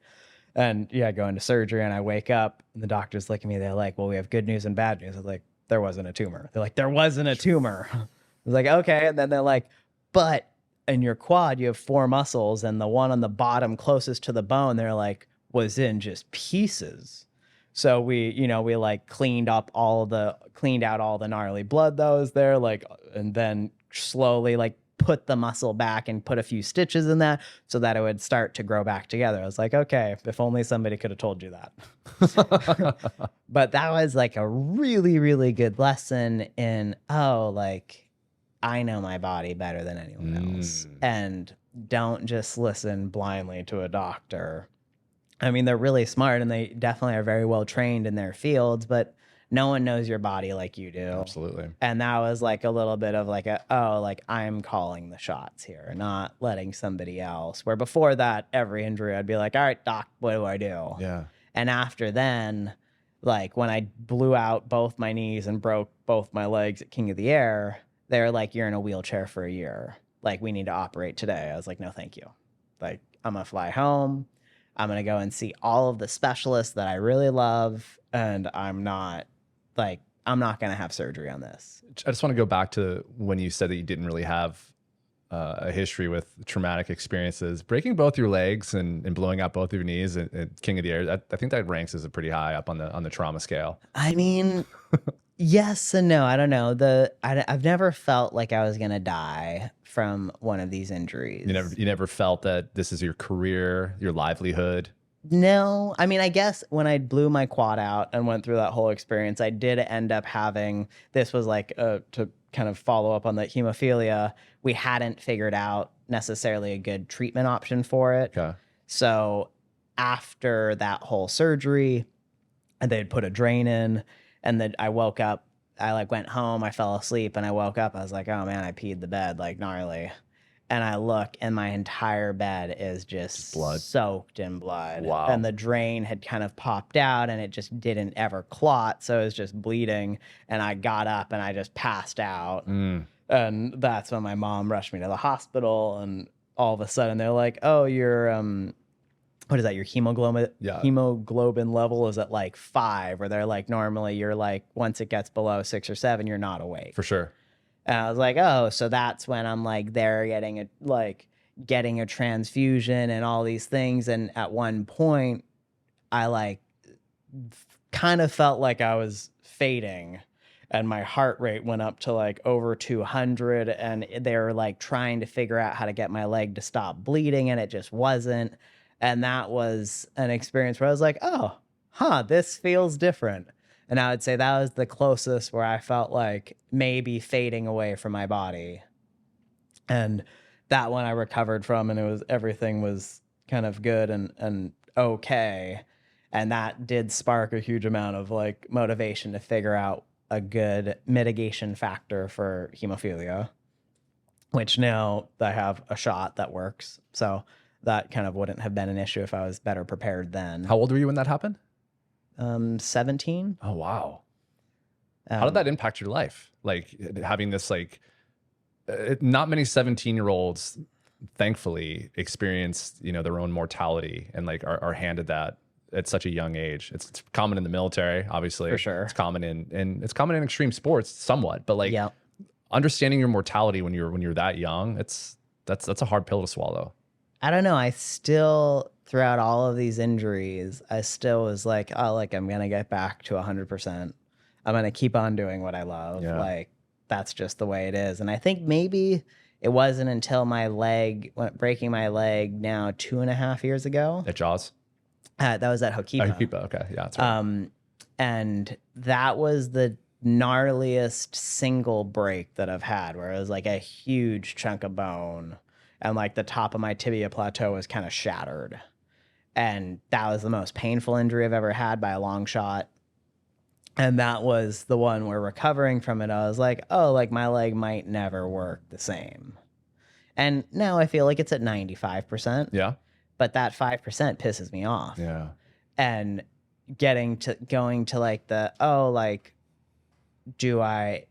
And yeah, I go into surgery and I wake up and the doctors look at me. They're like, well, we have good news and bad news. I was like, there wasn't a tumor. They're like, there wasn't a tumor. I was like, okay. And then they're like, but in your quad, you have 4 muscles, and the one on the bottom closest to the bone, they're like, was in just pieces. So we like cleaned out all the gnarly blood that was there, like, and then slowly like put the muscle back and put a few stitches in that so that it would start to grow back together. I was like, okay, if only somebody could have told you that. But that was like a really, really good lesson in, like, I know my body better than anyone else. And don't just listen blindly to a doctor. I mean, they're really smart and they definitely are very well trained in their fields, but no one knows your body like you do.
Absolutely.
And that was like a little bit of like like I'm calling the shots here, not letting somebody else. Where before that, every injury I'd be like, all right, doc, what do I do?
Yeah.
And after then, like when I blew out both my knees and broke both my legs at King of the Air, they're like, you're in a wheelchair for a year. Like, we need to operate today. I was like, no, thank you. Like, I'm going to fly home. I'm going to go and see all of the specialists that I really love. And I'm not going to have surgery on this.
I just want to go back to when you said that you didn't really have a history with traumatic experiences. Breaking both your legs and blowing out both of your knees at King of the Air, I think that ranks as a pretty high up on the trauma scale.
I mean, yes and no. I don't know. I've never felt like I was gonna die from one of these injuries.
You never felt that this is your career, your livelihood.
No, I mean, I guess when I blew my quad out and went through that whole experience, I did end up having, this was like to kind of follow up on the hemophilia. We hadn't figured out necessarily a good treatment option for it.
Okay.
So after that whole surgery, and they'd put a drain in, and then I woke up, I like went home, I fell asleep, and I woke up, I was like, oh man, I peed the bed like gnarly. And I look, and my entire bed is just
blood,
soaked in blood.
Wow.
And the drain had kind of popped out, and it just didn't ever clot, so it was just bleeding. And I got up, and I just passed out. And that's when my mom rushed me to the hospital, and all of a sudden they're like, oh, your what is that? Your hemoglobin level is at like 5, where they're like, normally you're like, once it gets below 6 or 7, you're not awake.
For sure.
And I was like, oh, so that's when I'm like there getting a transfusion and all these things. And at one point, I like kind of felt like I was fading, and my heart rate went up to like over 200, and they were like trying to figure out how to get my leg to stop bleeding, and it just wasn't. And that was an experience where I was like, oh, this feels different. And I would say that was the closest where I felt like maybe fading away from my body. And that one I recovered from, and everything was kind of good and okay. And that did spark a huge amount of like motivation to figure out a good mitigation factor for hemophilia, which now I have a shot that works. So that kind of wouldn't have been an issue if I was better prepared then.
How old were you when that happened?
17.
Oh, wow. How did that impact your life? Like having this, like, not many 17-year-olds, thankfully, experience, their own mortality and like are handed that at such a young age. It's common in the military, obviously.
For sure.
It's common in extreme sports somewhat, but like understanding your mortality when you're that young, that's a hard pill to swallow.
I don't know. I still, throughout all of these injuries, I still was like, oh, like I'm going to get back to 100%. I'm going to keep on doing what I love.
Yeah.
Like, that's just the way it is. And I think maybe it wasn't until breaking my leg now 2.5 years ago.
At Jaws?
That was at Hokipa.
Hokipa, okay. Yeah, that's right.
And that was the gnarliest single break that I've had, where it was like a huge chunk of bone. And like the top of my tibia plateau was kind of shattered. And that was the most painful injury I've ever had by a long shot. And that was the one where recovering from it, I was like, oh, like my leg might never work the same. And now I feel like it's at 95%.
Yeah.
But that 5% pisses me off.
Yeah.
And going to like do I,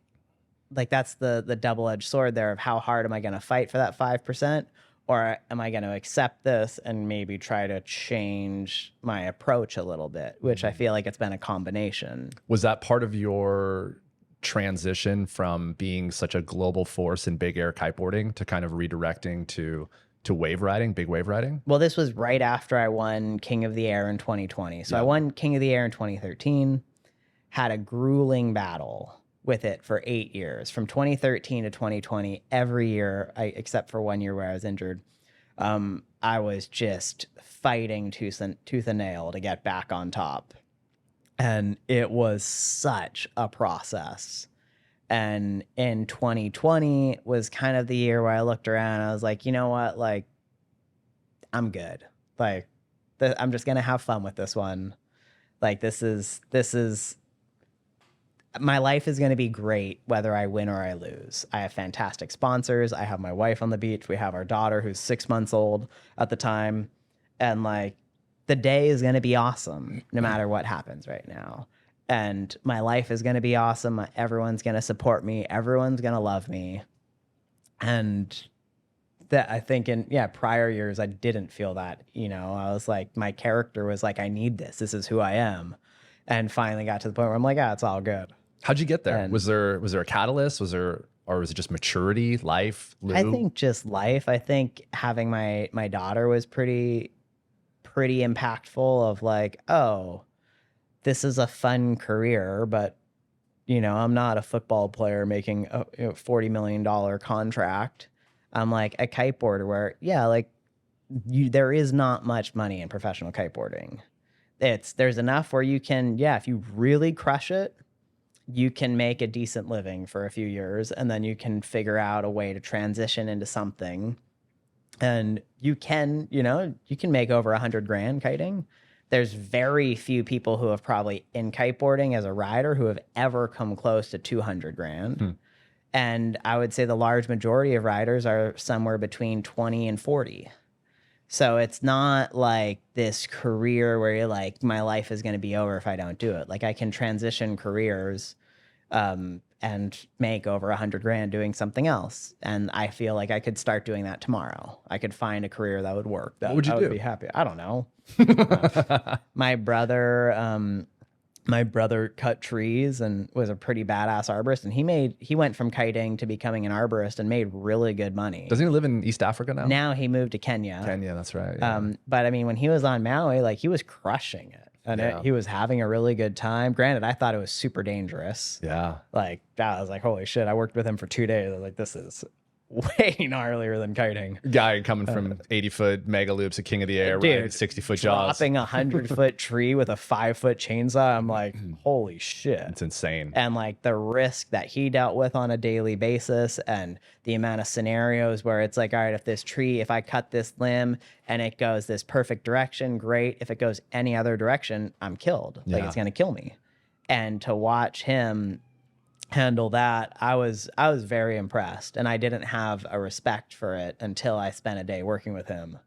like that's the double-edged sword there of how hard am I going to fight for that 5%, or am I going to accept this and maybe try to change my approach a little bit, which I feel like it's been a combination.
Was that part of your transition from being such a global force in big air kiteboarding to kind of redirecting to wave riding, big wave riding?
Well, this was right after I won King of the Air in 2020. So I won King of the Air in 2013, had a grueling battle with it for 8 years, from 2013 to 2020, every year, except for 1 year where I was injured. I was just fighting tooth and nail to get back on top. And it was such a process. And in 2020 was kind of the year where I looked around and I was like, you know what? Like, I'm good. Like, I'm just going to have fun with this one. Like, this is my life is going to be great whether I win or I lose. I have fantastic sponsors. I have my wife on the beach. We have our daughter who's 6 months old at the time. And like, the day is going to be awesome no matter what happens right now. And my life is going to be awesome. Everyone's going to support me. Everyone's going to love me. And that, I think in prior years, I didn't feel that, you know. I was like, my character was like, I need this. This is who I am. And finally got to the point where I'm like, it's all good.
How'd you get there?
And
was there a catalyst? Or was it just maturity, life, Lou?
I think just life. I think having my daughter was pretty impactful of like, oh, this is a fun career, but you know, I'm not a football player making a $40 million contract. I'm like a kiteboarder where, like there is not much money in professional kiteboarding. There's enough where you can, if you really crush it, you can make a decent living for a few years, and then you can figure out a way to transition into something. And you can make over $100,000 kiting. There's very few people who have probably in kiteboarding as a rider who have ever come close to $200,000. And I would say the large majority of riders are somewhere between 20 and 40. So it's not like this career where you're like, my life is going to be over if I don't do it. Like, I can transition careers and make over $100,000 doing something else. And I feel like I could start doing that tomorrow. I could find a career that would work. That
what would you
I
do?
Would be happy. I don't know. My brother cut trees and was a pretty badass arborist, and he went from kiting to becoming an arborist and made really good money.
Doesn't he live in East Africa now?
Now he moved to Kenya.
Kenya, that's right. Yeah.
But I mean, when he was on Maui, like, he was crushing it. And he was having a really good time. Granted, I thought it was super dangerous.
Yeah.
Like, I was like, holy shit. I worked with him for 2 days. I was like, this is way gnarlier than kiting.
Guy coming from 80-foot mega loops, a king of the air,
dude,
right? 60-foot jaws.
Dropping a 100-foot tree with a 5-foot chainsaw. I'm like, holy shit.
It's insane.
And like the risk that he dealt with on a daily basis, and the amount of scenarios where it's like, all right, if I cut this limb and it goes this perfect direction, great. If it goes any other direction, I'm killed. Like, it's going to kill me. And to watch him handle that, I was very impressed, and I didn't have a respect for it until I spent a day working with him,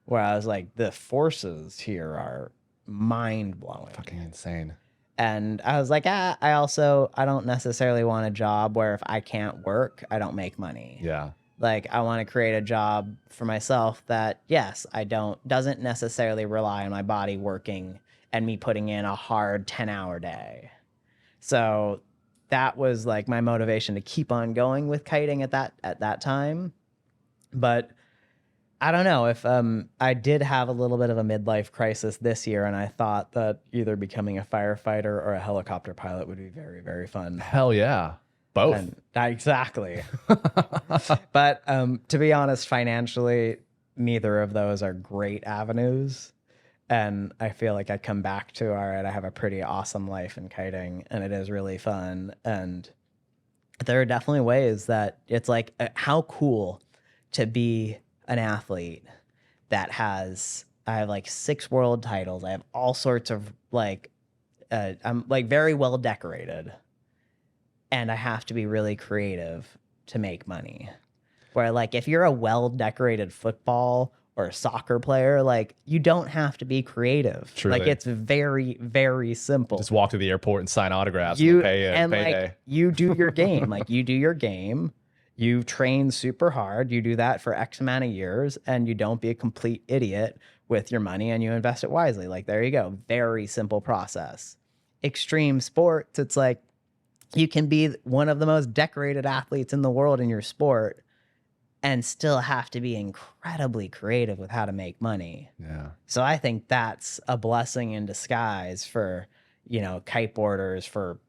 where I was like, the forces here are mind-blowing.
Fucking insane.
And I was like, I don't necessarily want a job where if I can't work, I don't make money.
Yeah.
Like, I want to create a job for myself that, yes, doesn't necessarily rely on my body working and me putting in a hard 10-hour day. So that was like my motivation to keep on going with kiting at that time. But I don't know if I did have a little bit of a midlife crisis this year, and I thought that either becoming a firefighter or a helicopter pilot would be very, very fun.
Hell yeah. Both.
Exactly. But to be honest, financially, neither of those are great avenues. And I feel like I come back to, all right, I have a pretty awesome life in kiting, and it is really fun. And there are definitely ways that it's like, how cool to be an athlete that I have like 6 world titles. I have all sorts of I'm like very well decorated, and I have to be really creative to make money. Where like, if you're a well decorated football or a soccer player, like, you don't have to be creative.
Truly.
Like, it's very, very simple.
Just walk to the airport and sign autographs and pay payday.
Like, you do your game. Like, you do your game. You train super hard. You do that for X amount of years, and you don't be a complete idiot with your money, and you invest it wisely. Like, there you go. Very simple process. Extreme sports, it's like, you can be one of the most decorated athletes in the world in your sport and still have to be incredibly creative with how to make money.
Yeah.
So I think that's a blessing in disguise for, kiteboarders, for,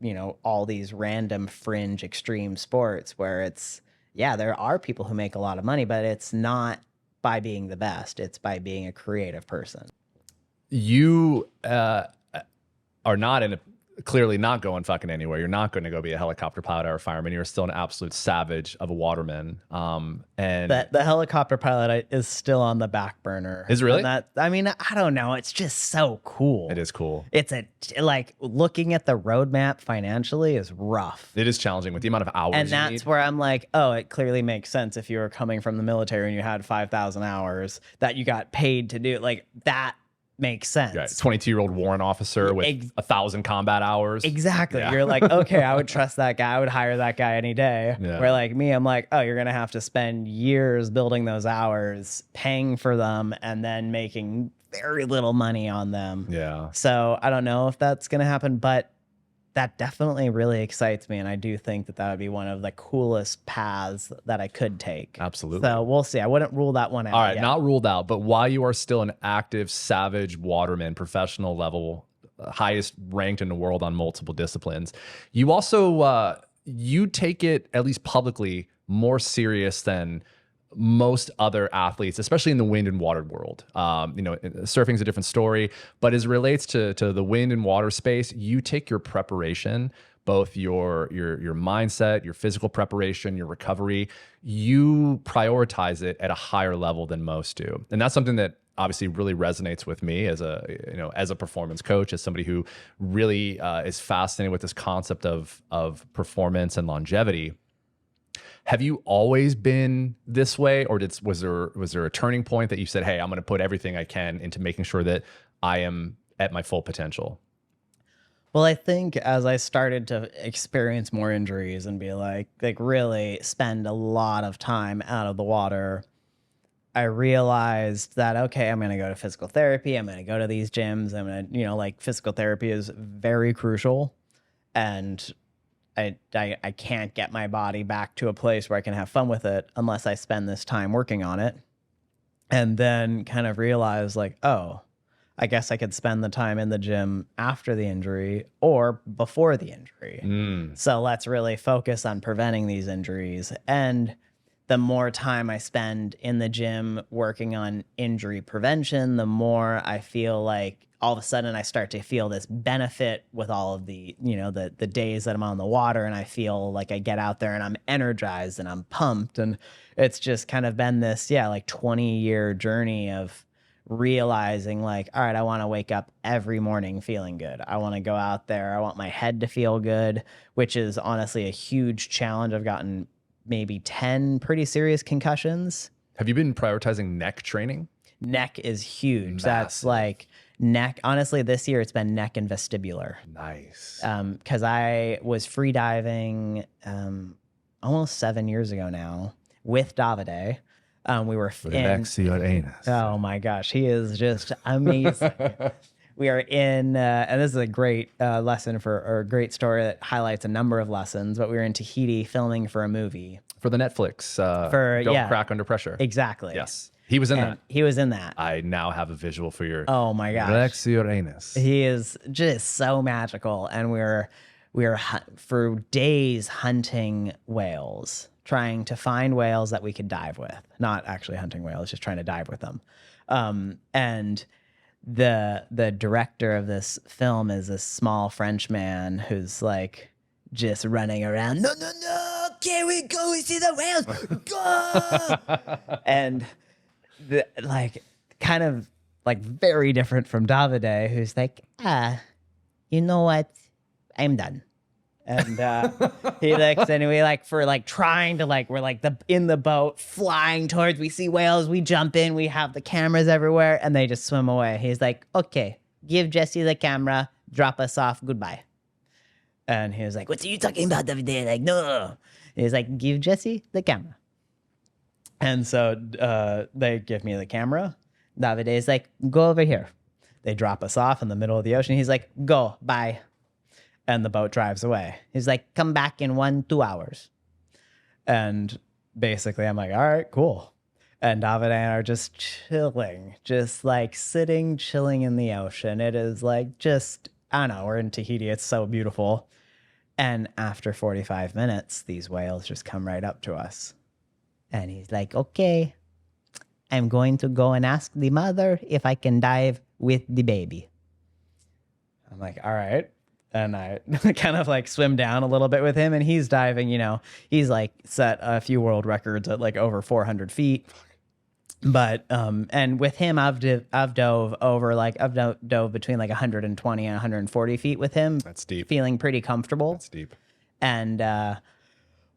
all these random fringe extreme sports where it's, there are people who make a lot of money, but it's not by being the best. It's by being a creative person.
You are not in a clearly not going fucking anywhere. You're not going to go be a helicopter pilot or a fireman. You're still an absolute savage of a waterman. And
the helicopter pilot is still on the back burner.
Is it really?
And that, I mean, I don't know. It's just so cool.
It is cool.
It's like looking at the roadmap financially is rough.
It is challenging with the amount of hours.
And
you
that's
need.
where I'm like, oh, it clearly makes sense if you were coming from the military and you had 5,000 hours that you got paid to do. Like that makes sense.
Right. 22-year-old warrant officer with 1,000 combat hours.
Exactly.
Yeah.
You're like, okay, I would trust that guy. I would hire that guy any day.
Yeah.
Where like me, I'm like, oh, you're going to have to spend years building those hours, paying for them, and then making very little money on them.
Yeah.
So I don't know if that's going to happen, but that definitely really excites me. And I do think that would be one of the coolest paths that I could take.
Absolutely.
So we'll see. I wouldn't rule that one out.
All right,
yet.
not ruled out, but while you are still an active, savage waterman, professional level, highest ranked in the world on multiple disciplines, you also you take it, at least publicly, more serious than most other athletes, especially in the wind and water world. Surfing's a different story, but as it relates to the wind and water space, you take your preparation, both your mindset, your physical preparation, your recovery, you prioritize it at a higher level than most do. And that's something that obviously really resonates with me as a performance coach, as somebody who really is fascinated with this concept of performance and longevity. Have you always been this way, or was there a turning point that you said, hey, I'm going to put everything I can into making sure that I am at my full potential?
Well, I think as I started to experience more injuries and be like really spend a lot of time out of the water, I realized that, okay, I'm going to go to physical therapy. I'm going to go to these gyms. I'm going to, physical therapy is very crucial. And I can't get my body back to a place where I can have fun with it unless I spend this time working on it. And then kind of realize like, oh, I guess I could spend the time in the gym after the injury or before the injury. So let's really focus on preventing these injuries. And the more time I spend in the gym working on injury prevention, the more I feel like all of a sudden I start to feel this benefit with all of the, the days that I'm on the water, and I feel like I get out there and I'm energized and I'm pumped. And it's just kind of been this, 20-year journey of realizing like, all right, I want to wake up every morning feeling good. I want to go out there. I want my head to feel good, which is honestly a huge challenge. I've gotten maybe 10 pretty serious concussions.
Have you been prioritizing neck training?
Neck is huge.
Massive.
That's like neck. Honestly, this year it's been neck and vestibular.
Nice.
Because I was free diving almost 7 years ago now with Davide. We were
Relax your anus.
Oh my gosh, he is just amazing. We are in, and this is a great lesson or a great story that highlights a number of lessons, but we were in Tahiti filming for a movie.
For the Netflix, Don't Crack Under Pressure.
Exactly.
Yes. He was in that.
He was in that.
I now have a visual for your
Oh my gosh.
Relax your anus.
He is just so magical. And we were for days hunting whales, trying to find whales that we could dive with. Not actually hunting whales, just trying to dive with them. And the director of this film is this small French man who's like just running around. No, can we go? We see the whales. Go! And kind of very different from Davide, who's like, you know what? I'm done. And he looks and we trying to we're in the boat flying towards, we see whales, we jump in, we have the cameras everywhere, and they just swim away. He's like, okay, give Jesse the camera, drop us off, goodbye. And he was like, what are you talking about, David? Like, no. He's like, give Jesse the camera. And so they give me the camera. Davide is like, go over here. They drop us off in the middle of the ocean. He's like, go, bye. And the boat drives away. He's like, come back in 1-2 hours. And basically I'm like, all right, cool. And David and I are just chilling, just sitting, chilling in the ocean. It is I don't know, we're in Tahiti. It's so beautiful. And after 45 minutes, these whales just come right up to us. And he's like, okay, I'm going to go and ask the mother if I can dive with the baby. I'm like, all right. And I kind of like swim down a little bit with him, and he's diving, he's like set a few world records at like over 400 feet. But and with him, I've dove between like 120 and 140 feet with him.
That's deep.
Feeling pretty comfortable.
That's deep.
And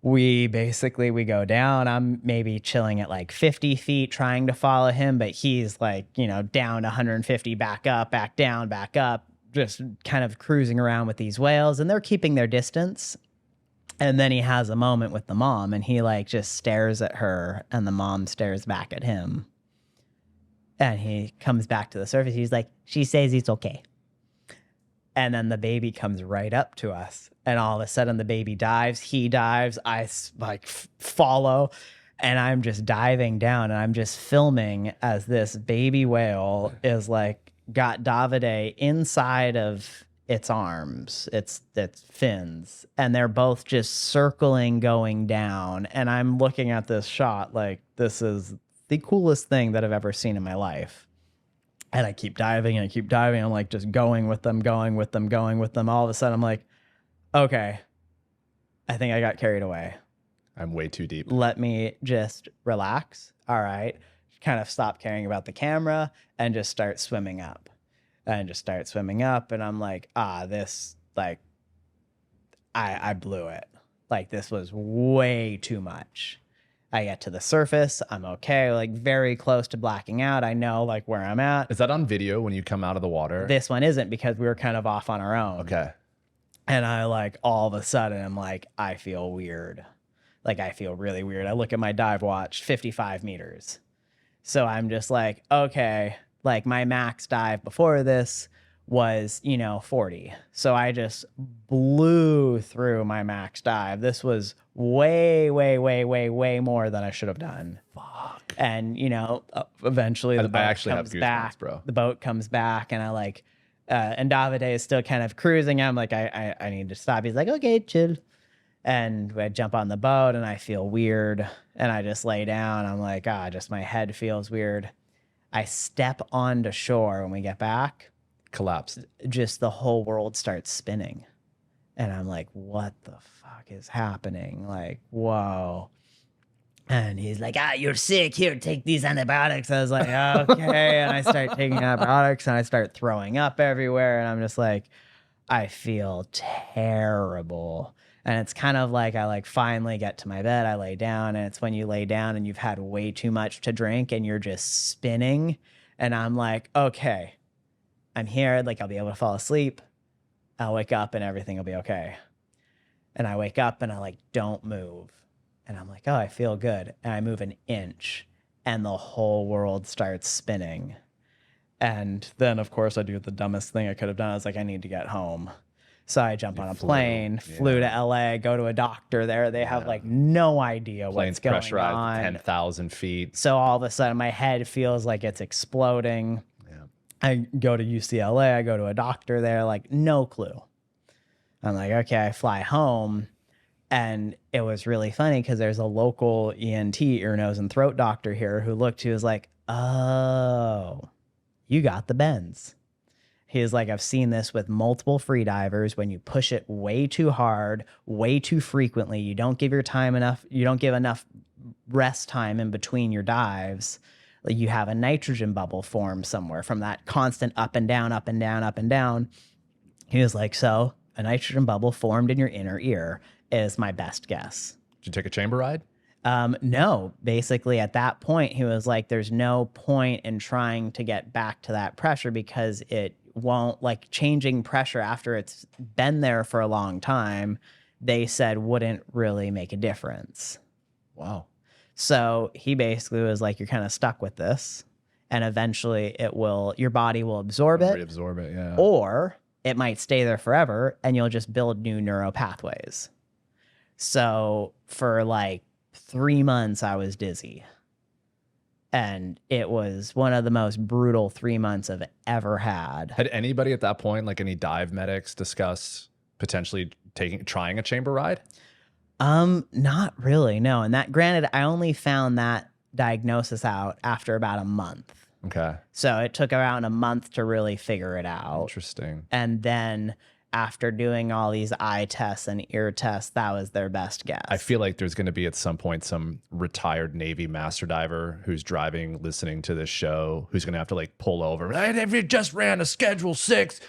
we go down. I'm maybe chilling at like 50 feet trying to follow him, but he's like, down 150, back up, back down, back up, just kind of cruising around with these whales, and they're keeping their distance. And then he has a moment with the mom, and he like just stares at her, and the mom stares back at him. And he comes back to the surface. He's like, she says it's okay. And then the baby comes right up to us. And all of a sudden the baby dives, he dives, I like follow, and I'm just diving down, and I'm just filming as this baby whale is like got Davide inside of its arms, its fins, and they're both just circling going down. And I'm looking at this shot like this is the coolest thing that I've ever seen in my life. And I keep diving and I keep diving. I'm like just going with them. All of a sudden I'm like, okay, I think I got carried away.
I'm way too deep.
Let me just relax. All right. Kind of stop caring about the camera and just start swimming up. And I'm like, this, like, I blew it. Like, this was way too much. I get to the surface. I'm okay. Like, very close to blacking out. I know, like, where I'm at.
Is that on video when you come out of the water?
This one isn't, because we were kind of off on our own.
Okay.
And I, like, all of a sudden, I'm like, I feel weird. Like, I feel really weird. I look at my dive watch, 55 meters. So I'm just like, okay. Like my max dive before this was, 40. So I just blew through my max dive. This was way, way, way, way, way more than I should have done.
Fuck.
And, eventually the boat comes back.
Bro.
The boat comes back, and I like, and Davide is still kind of cruising. I'm like, I need to stop. He's like, okay, chill. And I jump on the boat, and I feel weird. And I just lay down. I'm like, just my head feels weird. I step onto shore when we get back.
Collapsed.
Just the whole world starts spinning. And I'm like, what the fuck is happening? Like, whoa. And he's like, you're sick. Here, take these antibiotics. I was like, okay. And I start taking antibiotics, and I start throwing up everywhere. And I'm just like, I feel terrible. And it's kind of like I like finally get to my bed, I lay down, and it's when you lay down and you've had way too much to drink and you're just spinning. And I'm like, okay, I'm here. Like, I'll be able to fall asleep. I'll wake up and everything will be okay. And I wake up and I like don't move. And I'm like, I feel good. And I move an inch and the whole world starts spinning. And then, of course, I do the dumbest thing I could have done. I was like, I need to get home. So I jump on a plane, flew to LA, go to a doctor there. They have like no idea what's going
pressurized
on.
10,000 feet.
So all of a sudden my head feels like it's exploding. Yeah. I go to UCLA, I go to a doctor there, like no clue. I'm like, okay, I fly home. And it was really funny because there's a local ENT, ear, nose, and throat doctor here who looked, he was like, oh, you got the bends. He was like, I've seen this with multiple freedivers. When you push it way too hard, way too frequently, you don't give enough rest time in between your dives. Like, you have a nitrogen bubble form somewhere from that constant up and down, up and down, up and down. He was like, so a nitrogen bubble formed in your inner ear is my best guess.
Did you take a chamber ride?
No, basically at that point, he was like, there's no point in trying to get back to that pressure because it won't, like, changing pressure after it's been there for a long time, they said wouldn't really make a difference.
Wow.
So he basically was like, you're kind of stuck with this, and eventually your body will absorb it.
Reabsorb it, yeah.
Or it might stay there forever and you'll just build new neural pathways. So for like 3 months, I was dizzy. And it was one of the most brutal 3 months I've ever had.
Had anybody at that point, like any dive medics, discuss potentially trying a chamber ride?
Not really, no. And that, granted, I only found that diagnosis out after about a month.
Okay.
So it took around a month to really figure it out.
Interesting.
And then after doing all these eye tests and ear tests, that was their best guess.
I feel like there's going to be at some point some retired Navy master diver who's driving, listening to this show, who's going to have to like pull over. If he just ran a Schedule 6,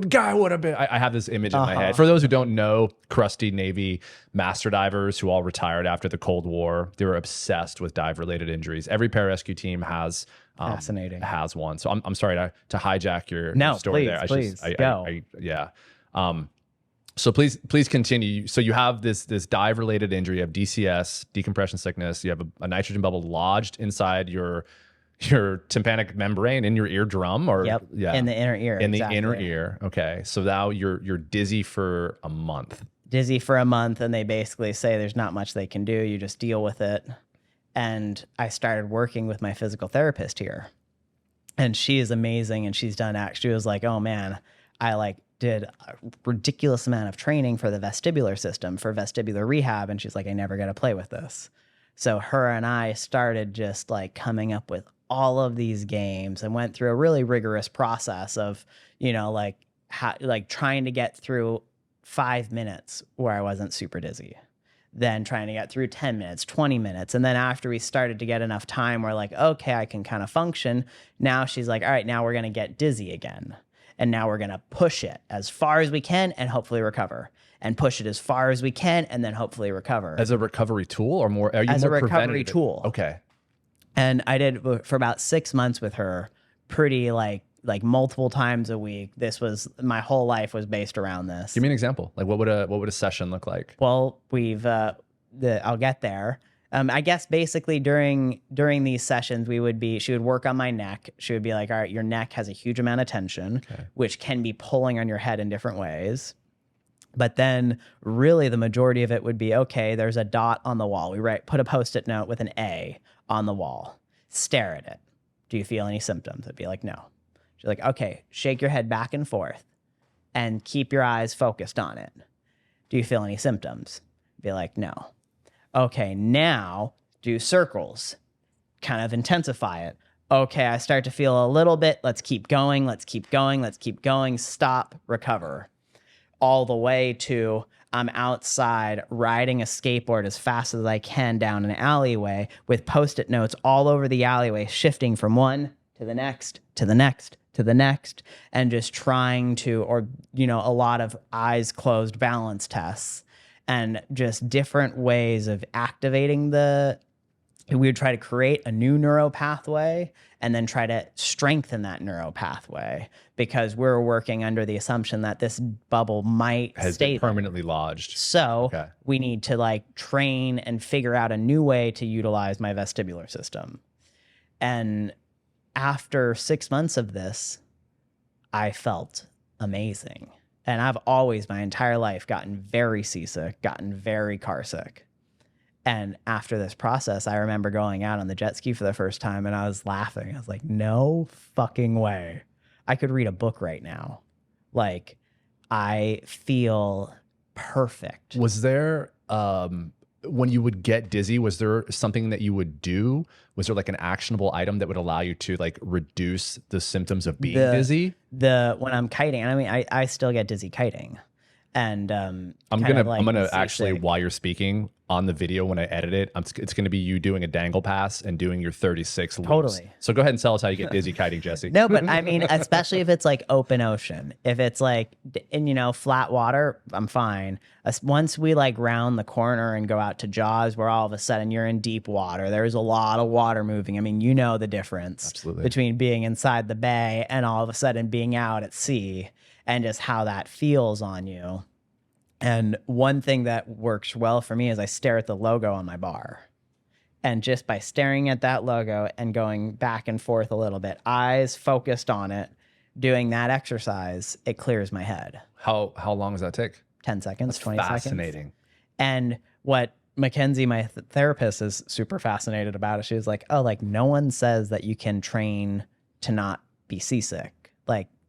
guy would have been. I have this image in my head. For those who don't know, crusty Navy master divers who all retired after the Cold War, they were obsessed with dive-related injuries. Every pararescue team has
fascinating
has one. So I'm sorry to hijack your story there.
Please go.
Yeah. So please continue. So you have this dive related injury, you have DCS, decompression sickness. You have a nitrogen bubble lodged inside your tympanic membrane in your eardrum, or
in the inner ear.
In the inner ear. Okay. So now you're dizzy for a month.
And they basically say there's not much they can do. You just deal with it. And I started working with my physical therapist here, and she is amazing. And she was like, oh man, I did a ridiculous amount of training for the vestibular system, for vestibular rehab. And she's like, I never got to play with this. So her and I started just coming up with all of these games and went through a really rigorous process of, trying to get through 5 minutes where I wasn't super dizzy, then trying to get through 10 minutes, 20 minutes. And then after we started to get enough time, we're like, okay, I can kind of function. Now she's like, all right, now we're going to get dizzy again. And now we're going to push it as far as we can and hopefully recover, and push it as far as we can and then hopefully recover.
As a recovery tool, or more? Are you
as
more
a recovery tool.
Okay.
And I did for about 6 months with her, pretty like multiple times a week. This was, my whole life was based around this.
Give me an example. Like what would a session look like?
Well, I'll get there. I guess basically during these sessions, she would work on my neck. She would be like, all right, your neck has a huge amount of tension, which can be pulling on your head in different ways. But then really the majority of it would be, okay, there's a dot on the wall. Put a Post-it note with an A on the wall. Stare at it. Do you feel any symptoms? I'd be like, no. She's like, okay, shake your head back and forth and keep your eyes focused on it. Do you feel any symptoms? I'd be like, no. Okay, now do circles. Kind of intensify it. Okay, I start to feel a little bit. Let's keep going. Let's keep going. Let's keep going. Stop, recover. All the way to I'm outside riding a skateboard as fast as I can down an alleyway with Post-it notes all over the alleyway, shifting from one to the next, to the next, to the next, and just trying to, a lot of eyes closed balance tests. And just different ways of activating we would try to create a new neural pathway and then try to strengthen that neural pathway, because we're working under the assumption that this bubble might stay
permanently lodged.
So we need to train and figure out a new way to utilize my vestibular system. And after 6 months of this, I felt amazing. And I've always, my entire life, gotten very seasick, gotten very car sick. And after this process, I remember going out on the jet ski for the first time and I was laughing. I was like, no fucking way. I could read a book right now. I feel perfect.
Was there, when you would get dizzy, was there something that you would do? Was there an actionable item that would allow you to reduce the symptoms of being dizzy?
When I'm kiting, I still get dizzy kiting. And
I'm gonna actually, while you're speaking on the video, when I edit it, it's gonna be you doing a dangle pass and doing your 36 loops.
Totally.
So go ahead and tell us how you get dizzy kiting, Jesse.
No, but especially if it's open ocean, if it's in flat water, I'm fine. Once we round the corner and go out to Jaws, where all of a sudden you're in deep water, there's a lot of water moving. The difference between being inside the bay and all of a sudden being out at sea, and just how that feels on you. And one thing that works well for me is I stare at the logo on my bar. And just by staring at that logo and going back and forth a little bit, eyes focused on it, doing that exercise, it clears my head.
How long does that take?
10 seconds,
That's
20 seconds.
Fascinating.
And what Mackenzie, my therapist, is super fascinated about it. She was like, no one says that you can train to not be seasick.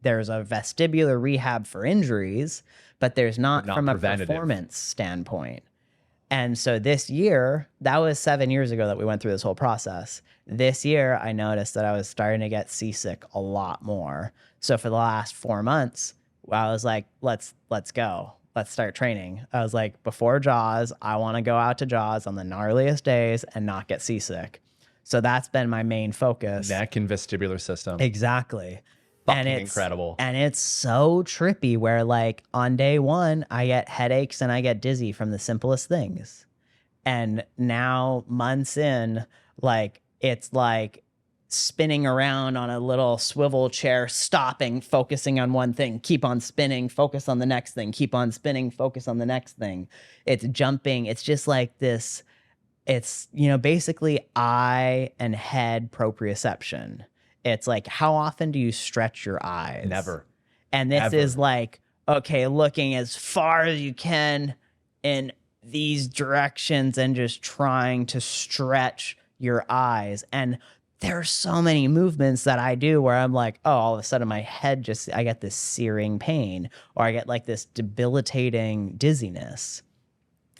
There's a vestibular rehab for injuries, but there's not from a performance standpoint. And so this year, that was 7 years ago that we went through this whole process. This year, I noticed that I was starting to get seasick a lot more. So for the last 4 months, I was like, let's go. Let's start training. I was like, before Jaws, I want to go out to Jaws on the gnarliest days and not get seasick. So that's been my main focus.
Neck and vestibular system.
Exactly.
Fucking
And it's
incredible.
And it's so trippy where like on day one, I get headaches and I get dizzy from the simplest things. And now months in, like it's like spinning around on a little swivel chair, stopping, focusing on one thing, keep on spinning, focus on the next thing, keep on spinning, focus on the next thing. It's jumping. It's just like this. It's, basically eye and head proprioception. It's like, how often do you stretch your eyes?
Never.
And this
Ever.
is like, okay, looking as far as you can in these directions and just trying to stretch your eyes. And there are so many movements that I do where I'm like, oh, all of a sudden my head I get this searing pain, or I get like this debilitating dizziness.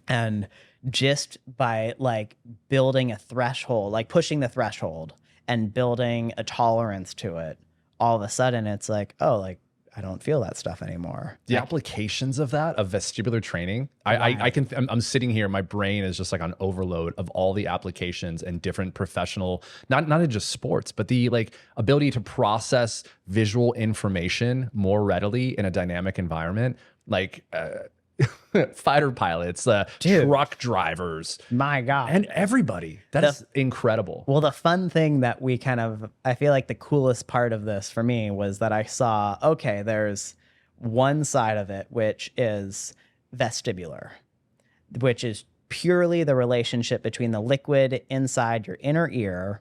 And just by like building a threshold, like pushing the threshold and building a tolerance to it, all of a sudden it's like, oh, like I don't feel that stuff anymore.
The applications of that, of vestibular training, I'm sitting here, my brain is just like on overload of all the applications and different professional, not in just sports, but the like ability to process visual information more readily in a dynamic environment, like fighter pilots, truck drivers.
My God.
And everybody. That is incredible.
Well, the fun thing that I feel like the coolest part of this for me was that I saw, okay, there's one side of it, which is vestibular, which is purely the relationship between the liquid inside your inner ear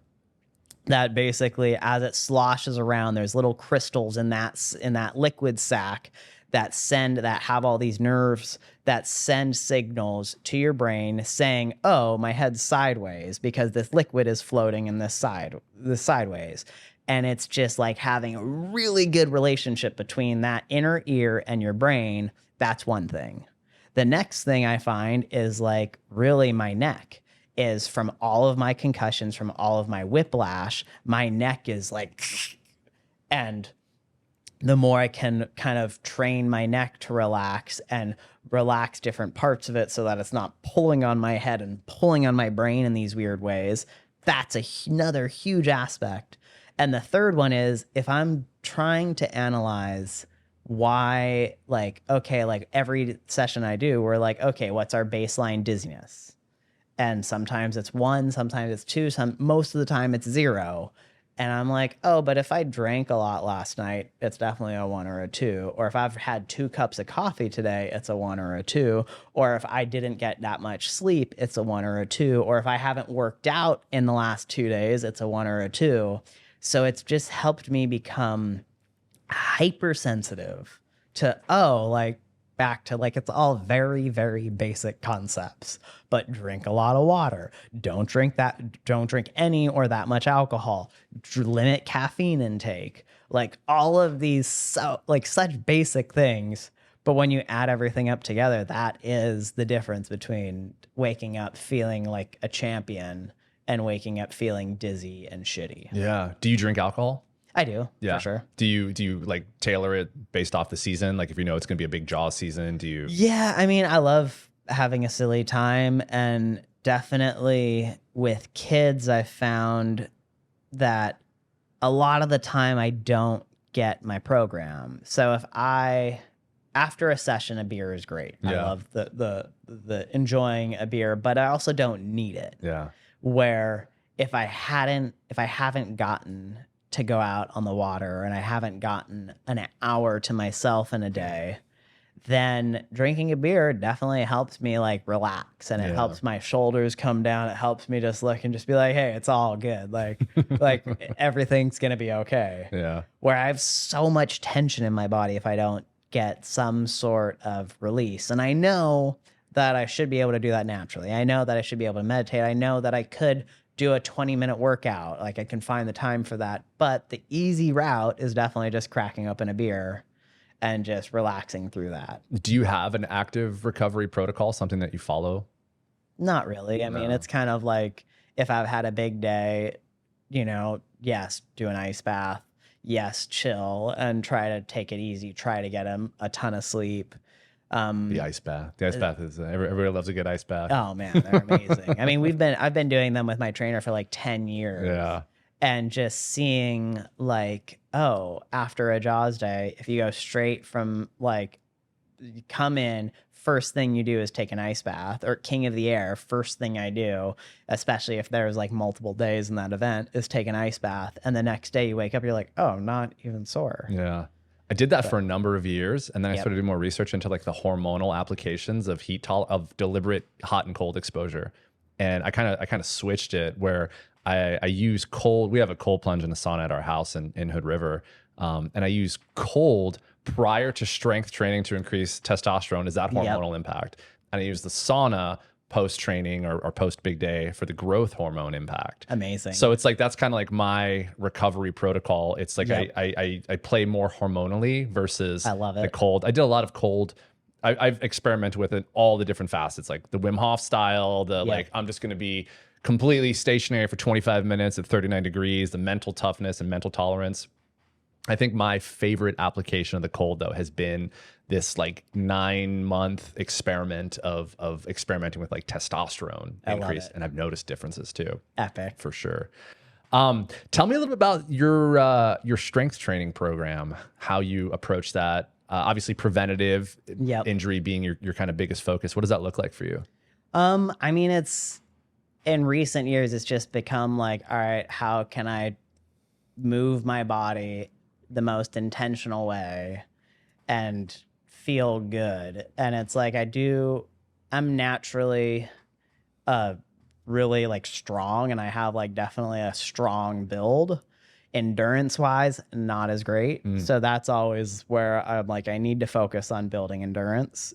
that basically, as it sloshes around, there's little crystals in that liquid sac that have all these nerves that send signals to your brain saying, oh, my head's sideways because this liquid is floating in this sideways. And it's just like having a really good relationship between that inner ear and your brain. That's one thing. The next thing I find is like really my neck is from all of my concussions, from all of my whiplash, my neck is like, and the more I can kind of train my neck to relax and relax different parts of it so that it's not pulling on my head and pulling on my brain in these weird ways, that's another huge aspect. And the third one is if I'm trying to analyze why, like, okay, like every session I do, we're like, okay, what's our baseline dizziness? And sometimes it's 1, sometimes it's 2, most of the time it's 0. And I'm like, oh, but if I drank a lot last night, it's definitely a 1 or a 2. Or if I've had 2 cups of coffee today, it's a 1 or a 2. Or if I didn't get that much sleep, it's a 1 or a 2. Or if I haven't worked out in the last 2 days, it's a 1 or a 2. So it's just helped me become hypersensitive to, like back to like, it's all very, very basic concepts, but drink a lot of water. Don't drink any or that much alcohol. Limit caffeine intake. Like all of these, such basic things. But when you add everything up together, that is the difference between waking up feeling like a champion and waking up feeling dizzy and shitty.
Yeah. Do you drink alcohol?
I do,
yeah.
For sure.
Do you like tailor it based off the season? Like if you know it's going to be a big Jaws season, do you?
Yeah, I mean, I love having a silly time, and definitely with kids, I found that a lot of the time I don't get my program. So after a session, a beer is great. Yeah. I love the enjoying a beer, but I also don't need it.
Yeah.
Where if I haven't gotten to go out on the water and I haven't gotten an hour to myself in a day, then drinking a beer definitely helps me like relax, and it helps my shoulders come down. It helps me just look and just be like, hey, it's all good. Like everything's going to be okay.
Yeah.
Where I have so much tension in my body if I don't get some sort of release. And I know that I should be able to do that naturally. I know that I should be able to meditate. I know that I could do a 20-minute workout. Like I can find the time for that. But the easy route is definitely just cracking open a beer and just relaxing through that.
Do you have an active recovery protocol, something that you follow?
Not really. I mean, it's kind of like if I've had a big day, yes, do an ice bath. yes, chill and try to take it easy, try to get him a ton of sleep.
The ice bath. The ice bath is everybody loves a good ice bath.
Oh man, they're amazing. I mean, I've been doing them with my trainer for like 10 years.
Yeah.
And just seeing like, oh, after a Jaws day, if you go straight from like, you come in, first thing you do is take an ice bath, or King of the Air, first thing I do, especially if there's like multiple days in that event, is take an ice bath. And the next day you wake up, you're like, oh, I'm not even sore.
Yeah. I did that for a number of years, and then I started doing more research into like the hormonal applications of of deliberate hot and cold exposure. And I kind of switched it where I use cold. We have a cold plunge in the sauna at our house in Hood River. And I use cold prior to strength training to increase testosterone. Is that hormonal impact? And I use the sauna post training or post big day for the growth hormone impact.
Amazing.
So it's like, that's kind of like my recovery protocol. It's like I play more hormonally versus
I love it.
The cold. I did a lot of cold. I've experimented with it, all the different facets, like the Wim Hof style, like I'm just going to be completely stationary for 25 minutes at 39 degrees, the mental toughness and mental tolerance. I think my favorite application of the cold, though, has been this like 9-month experiment of experimenting with like testosterone increase. And I've noticed differences too.
Epic.
For sure. Tell me a little bit about your strength training program, how you approach that. Obviously preventative, injury being your kind of biggest focus. What does that look like for you?
I mean, it's in recent years, it's just become like, all right, how can I move my body the most intentional way and feel good? And it's like, I'm naturally really like strong, and I have like definitely a strong build. Endurance wise, not as great. So that's always where I'm like, I need to focus on building endurance.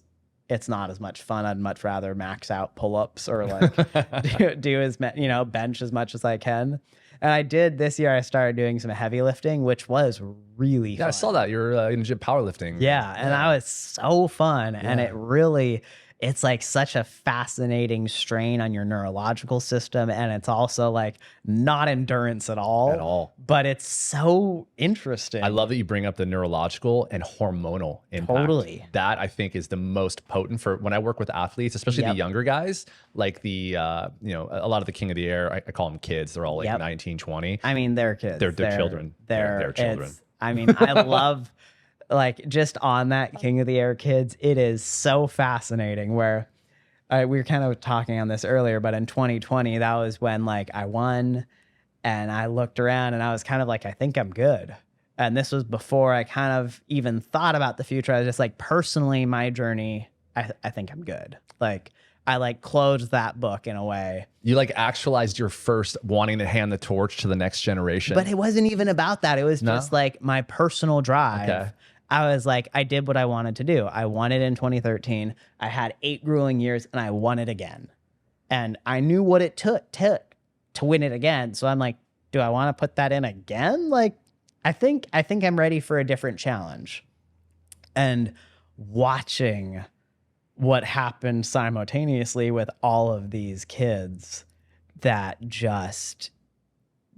It's not as much fun. I'd much rather max out pull-ups or like do bench as much as I can. And I did this year. I started doing some heavy lifting, which was really fun.
I saw that you're in gym powerlifting.
Yeah, and that was so fun, and it's like such a fascinating strain on your neurological system, and it's also like not endurance at all. But it's so interesting.
I love that you bring up the neurological and hormonal impact.
Totally.
That I think is the most potent for when I work with athletes, especially the younger guys, like a lot of the King of the Air, I call them kids. They're all like 19, 20.
I mean, they're kids.
They're children. They're children.
I mean, I love like just on that King of the Air kids, it is so fascinating where we were kind of talking on this earlier, but in 2020, that was when like I won and I looked around and I was kind of like, I think I'm good. And this was before I kind of even thought about the future. I was just like, personally, my journey, I think I'm good. Like I like closed that book in a way.
You like actualized your first wanting to hand the torch to the next generation.
But it wasn't even about that. It was just like my personal drive. Okay. I was like, I did what I wanted to do. I won it in 2013. I had 8 grueling years and I won it again. And I knew what it took to win it again. So I'm like, do I want to put that in again? Like, I think I'm ready for a different challenge. And watching what happened simultaneously with all of these kids that just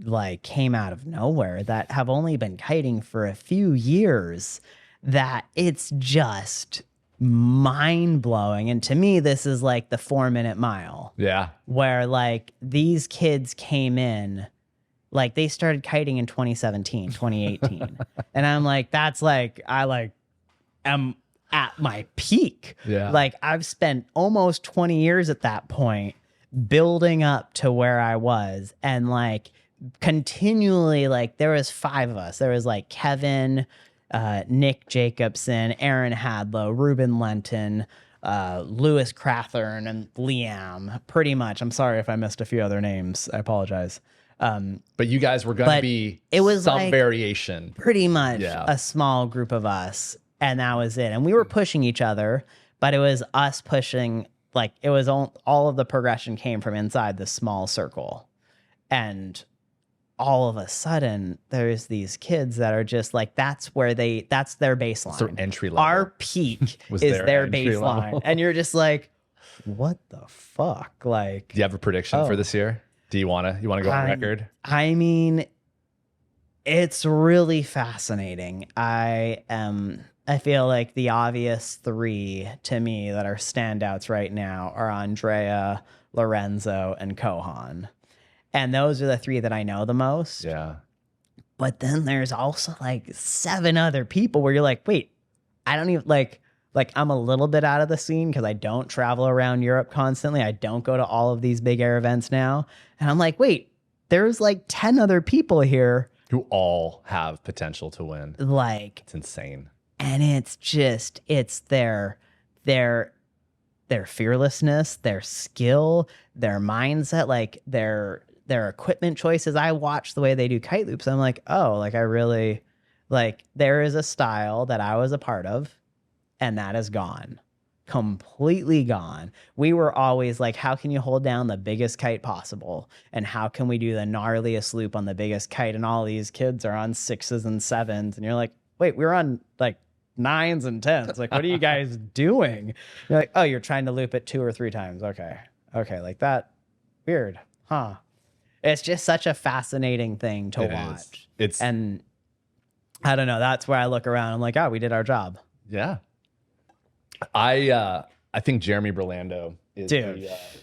like came out of nowhere, that have only been kiting for a few years, that it's just mind-blowing. And to me, this is like the 4-minute mile. Yeah. Where like these kids came in, like they started kiting in 2017, 2018. And I'm like, that's like, I like am at my peak. Yeah. Like I've spent almost 20 years at that point building up to where I was, and like continually, like there was 5 of us. There was like Kevin, Nick Jacobson, Aaron Hadlow, Ruben Lenton, Lewis Crathern, and Liam, pretty much. I'm sorry if I missed a few other names. I apologize.
But you guys were going to be
it was
some
like
variation.
Pretty much a small group of us, and that was it. And we were pushing each other, but it was us pushing, like it was all of the progression came from inside the small circle. And all of a sudden there's these kids that are just like, that's their baseline.
It's their entry level.
Our peak is their baseline. And you're just like, what the fuck? Like,
do you have a prediction for this year? Do you want to go on record?
I mean, It's really fascinating. I feel like the obvious three to me that are standouts right now are Andrea, Lorenzo, and Kohan. And those are the three that I know the most.
Yeah.
But then there's also like 7 other people where you're like, wait, I don't even like I'm a little bit out of the scene because I don't travel around Europe constantly. I don't go to all of these big air events now. And I'm like, wait, there's like 10 other people here
Who all have potential to win.
like,
It's insane.
and it's their fearlessness, their skill, their mindset, like their equipment choices. I watch the way they do kite loops. I'm like, oh, like I really like there is a style that I was a part of, and that is gone. Completely gone. We were always like, how can you hold down the biggest kite possible? And how can we do the gnarliest loop on the biggest kite? And all these kids are on 6s and 7s. And you're like, wait, we're on like 9s and 10s. Like, what are you guys doing? You're like, oh, you're trying to loop it 2 or 3 times. Okay. Like that. Weird. Huh. It's just such a fascinating thing to watch. And I don't know. That's where I look around. I'm like, oh, we did our job.
Yeah. I think Jeremy Berlando is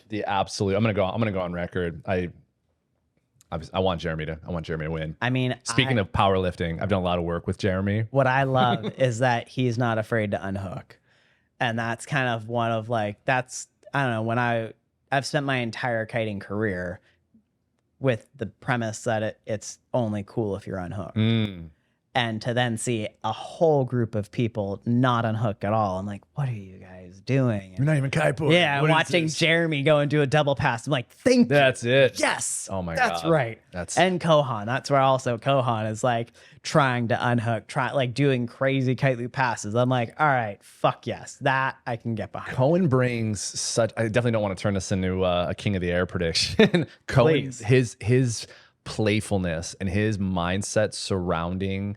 the absolute. I'm gonna go on record. I want Jeremy to win.
I mean,
speaking of powerlifting, I've done a lot of work with Jeremy.
What I love is that he's not afraid to unhook, and that's kind of one of like that's I don't know when I've spent my entire kiting career with the premise that it's only cool if you're unhooked. And to then see a whole group of people not unhook at all, I'm like, what are you guys doing?
You're not even kiteboarding.
Yeah, watching Jeremy go and do a double pass. I'm like,
that's it.
Yes.
Oh my God.
That's right. And Kohan. That's where also Kohan is like trying to unhook, like doing crazy kite loop passes. I'm like, all right, fuck yes. That I can get behind.
Cohen brings such, I definitely don't want to turn this into a King of the Air prediction. Cohen, his playfulness and his mindset surrounding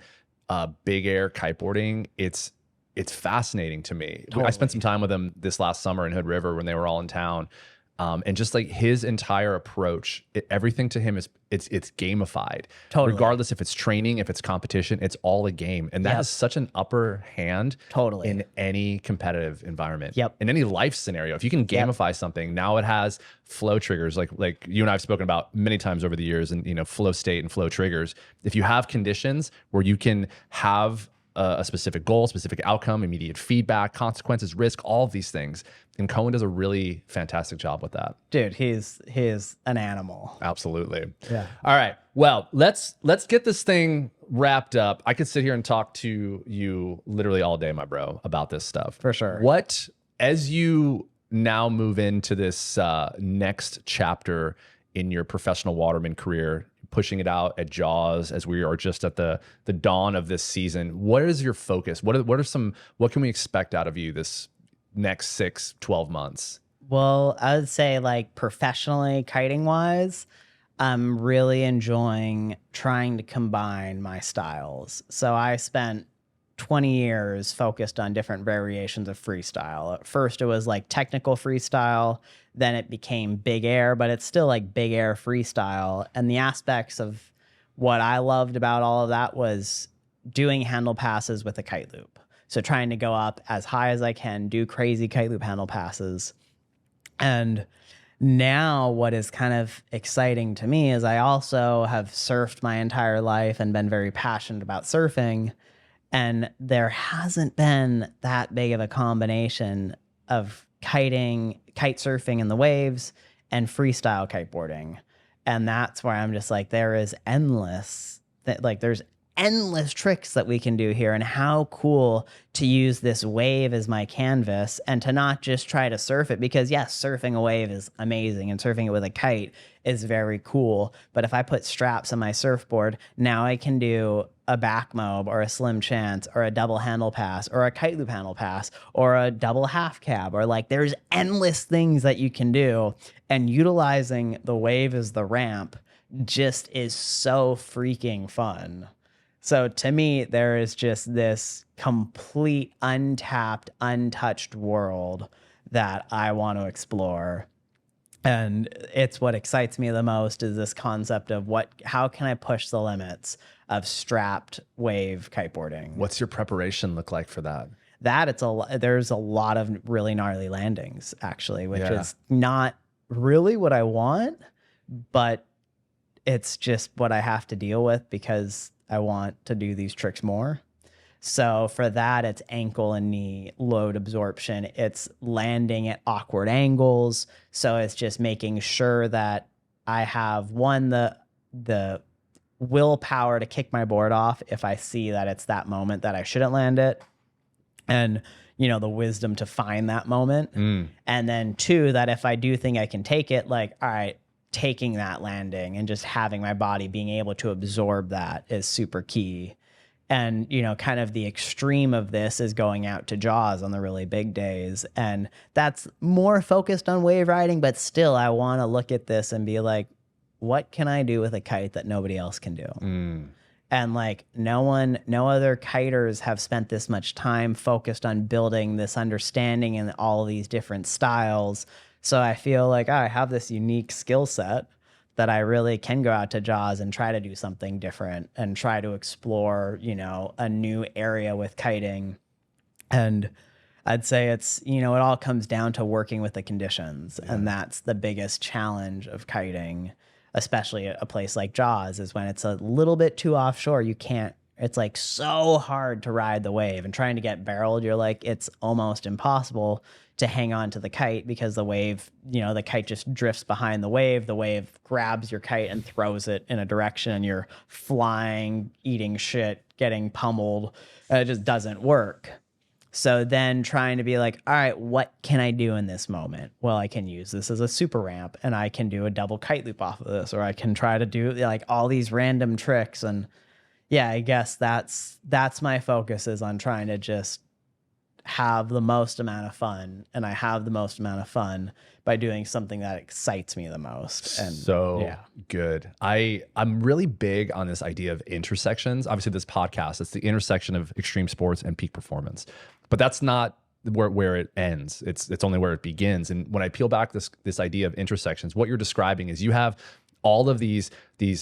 big air kiteboarding, it's fascinating to me. Totally. I spent some time with him this last summer in Hood River when they were all in town, and just like his entire approach, everything to him is it's gamified. Totally. Regardless if it's training, if it's competition, it's all a game, and that has such an upper hand. Totally. In any competitive environment. Yep. In any life scenario, if you can gamify something, now it has flow triggers, like you and I have spoken about many times over the years, and flow state and flow triggers. If you have conditions where you can have a specific goal, specific outcome, immediate feedback, consequences, risk, all of these things. And Cohen does a really fantastic job with that.
Dude, he's an animal.
Absolutely.
Yeah.
All right. Well, let's get this thing wrapped up. I could sit here and talk to you literally all day, my bro, about this stuff.
For sure.
What, as you now move into this next chapter in your professional waterman career, pushing it out at Jaws as we are just at the dawn of this season, what is your focus? What can we expect out of you this next 6-12 months?
Well, I would say like professionally kiting wise, I'm really enjoying trying to combine my styles. So I spent 20 years focused on different variations of freestyle. At first it was like technical freestyle, then it became big air, but it's still like big air freestyle. And the aspects of what I loved about all of that was doing handle passes with a kite loop. So trying to go up as high as I can, do crazy kite loop handle passes. And now what is kind of exciting to me is I also have surfed my entire life and been very passionate about surfing. And there hasn't been that big of a combination of kite surfing in the waves and freestyle kiteboarding. And that's where I'm just like, there's endless tricks that we can do here, and how cool to use this wave as my canvas and to not just try to surf it, because yes, surfing a wave is amazing and surfing it with a kite is very cool. But if I put straps on my surfboard, now I can do a back mob or a slim chance or a double handle pass or a kite loop handle pass or a double half cab, or like there's endless things that you can do, and utilizing the wave as the ramp just is so freaking fun. So to me, there is just this complete untapped, untouched world that I want to explore. And it's what excites me the most, is this concept of how can I push the limits of strapped wave kiteboarding.
What's your preparation look like for that?
There's a lot of really gnarly landings actually, which
Yeah.
is not really what I want, but it's just what I have to deal with because I want to do these tricks more. So for that, it's ankle and knee load absorption. It's landing at awkward angles. So it's just making sure that I have the willpower to kick my board off if I see that it's that moment that I shouldn't land it. And, you know, the wisdom to find that moment. And then 2, that if I do think I can take it, like, all right, taking that landing and just having my body being able to absorb that is super key. And, you know, kind of the extreme of this is going out to jaws on the really big days. And that's more focused on wave riding, but still I want to look at this and be like, what can I do with a kite that nobody else can do? And like no other kiters have spent this much time focused on building this understanding in all these different styles. So I feel like I have this unique skill set that I really can go out to jaws and try to do something different and try to explore, you know, a new area with kiting. And I'd say it's, you know, it all comes down to working with the conditions. And that's the biggest challenge of kiting, especially at a place like Jaws, is when it's a little bit too offshore, you can't, it's like so hard to ride the wave, and trying to get barreled, you're like, it's almost impossible to hang on to the kite because the wave, you know, the kite just drifts behind the wave grabs your kite and throws it in a direction, and you're flying, eating shit, getting pummeled. It just doesn't work. So then trying to be like, all right, what can I do in this moment? Well, I can use this as a super ramp, and I can do a double kite loop off of this, or I can try to do like all these random tricks. And yeah, I guess that's my focus, is on trying to just have the most amount of fun. And I have the most amount of fun by doing something that excites me the most. And
so good. I'm really big on this idea of intersections. Obviously this podcast, it's the intersection of extreme sports and peak performance, but that's not where it ends. It's only where it begins. And when I peel back this idea of intersections, what you're describing is you have all of these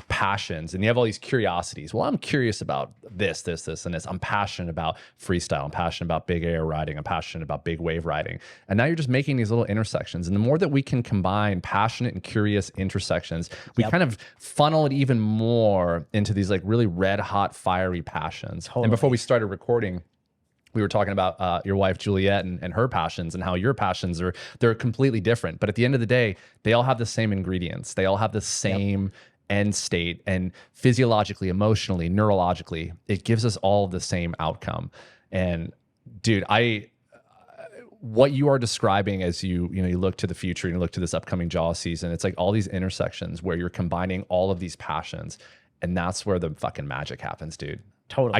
passions, and you have all these curiosities. Well, I'm curious about this, and this. I'm passionate about freestyle. I'm passionate about big air riding. I'm passionate about big wave riding. And now you're just making these little intersections. And the more that we can combine passionate and curious intersections, we kind of funnel it even more into these like really red hot, fiery passions. Totally. And before we started recording, we were talking about your wife, Juliet, and her passions, and how your passions they're completely different. But at the end of the day, they all have the same ingredients. They all have the same end state, and physiologically, emotionally, neurologically, it gives us all the same outcome. And dude, what you are describing as you look to the future and you look to this upcoming Jaws season, it's like all these intersections where you're combining all of these passions, and that's where the fucking magic happens, dude.
Totally.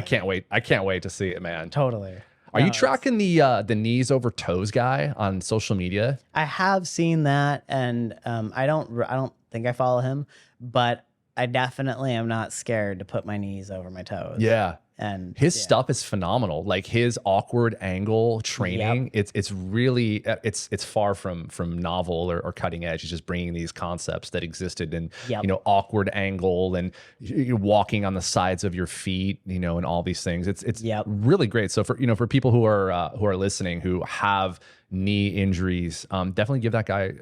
I can't wait to see it, man.
Totally.
Are you tracking the knees over toes guy on social media?
I have seen that, and I don't think I follow him, but I definitely am not scared to put my knees over my toes.
Yeah.
And
his stuff is phenomenal. Like his awkward angle training, it's really it's far from novel or cutting edge. He's just bringing these concepts that existed in awkward angle, and you're walking on the sides of your feet, and all these things. It's really great. So for people who are listening who have knee injuries, definitely give that guy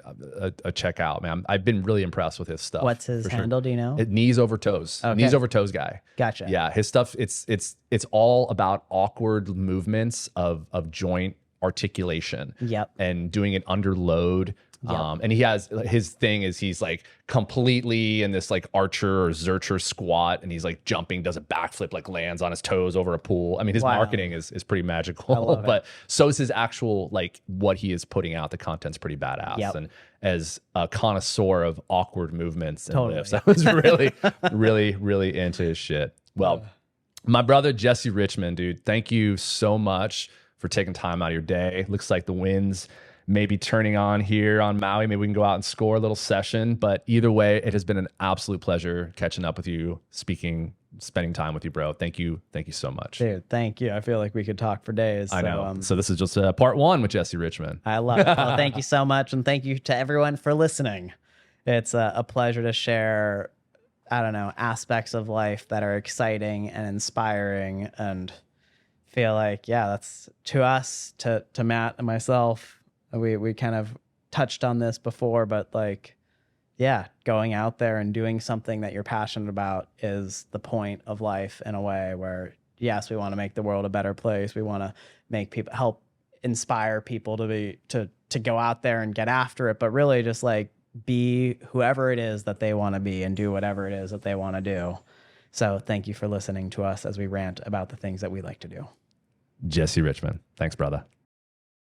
a check out, man. I've been really impressed with his stuff.
What's his handle? Do you know?
Knees over toes. Okay. Knees over toes guy.
Gotcha.
Yeah, his stuff. It's all about awkward movements of joint articulation.
Yep.
And doing it under load. Yep. And he has his thing is he's like completely in this like archer or zercher squat, and he's like jumping, does a backflip, like lands on his toes over a pool. I mean, his marketing is pretty magical, but so is his actual, like, what he is putting out. The content's pretty badass. Yep. And as a connoisseur of awkward movements and lifts, I was really, really, really into his shit. Well, my brother, Jesse Richmond, dude, thank you so much for taking time out of your day. Looks like the winds maybe turning on here on Maui. Maybe we can go out and score a little session. But either way, it has been an absolute pleasure catching up with you, spending time with you, bro. Thank you so much.
Dude, thank you. I feel like we could talk for days.
I know. So this is just part one with Jesse Richmond.
I love it. Well, thank you so much. And thank you to everyone for listening. It's a pleasure to share I don't know, aspects of life that are exciting and inspiring, and feel like, yeah, that's to us, to Matt and myself. We kind of touched on this before, but like, yeah, going out there and doing something that you're passionate about is the point of life, in a way where, yes, we want to make the world a better place. We want to make people, help inspire people to go out there and get after it, but really just like be whoever it is that they want to be and do whatever it is that they want to do. So thank you for listening to us as we rant about the things that we like to do.
Jesse Richmond. Thanks, brother.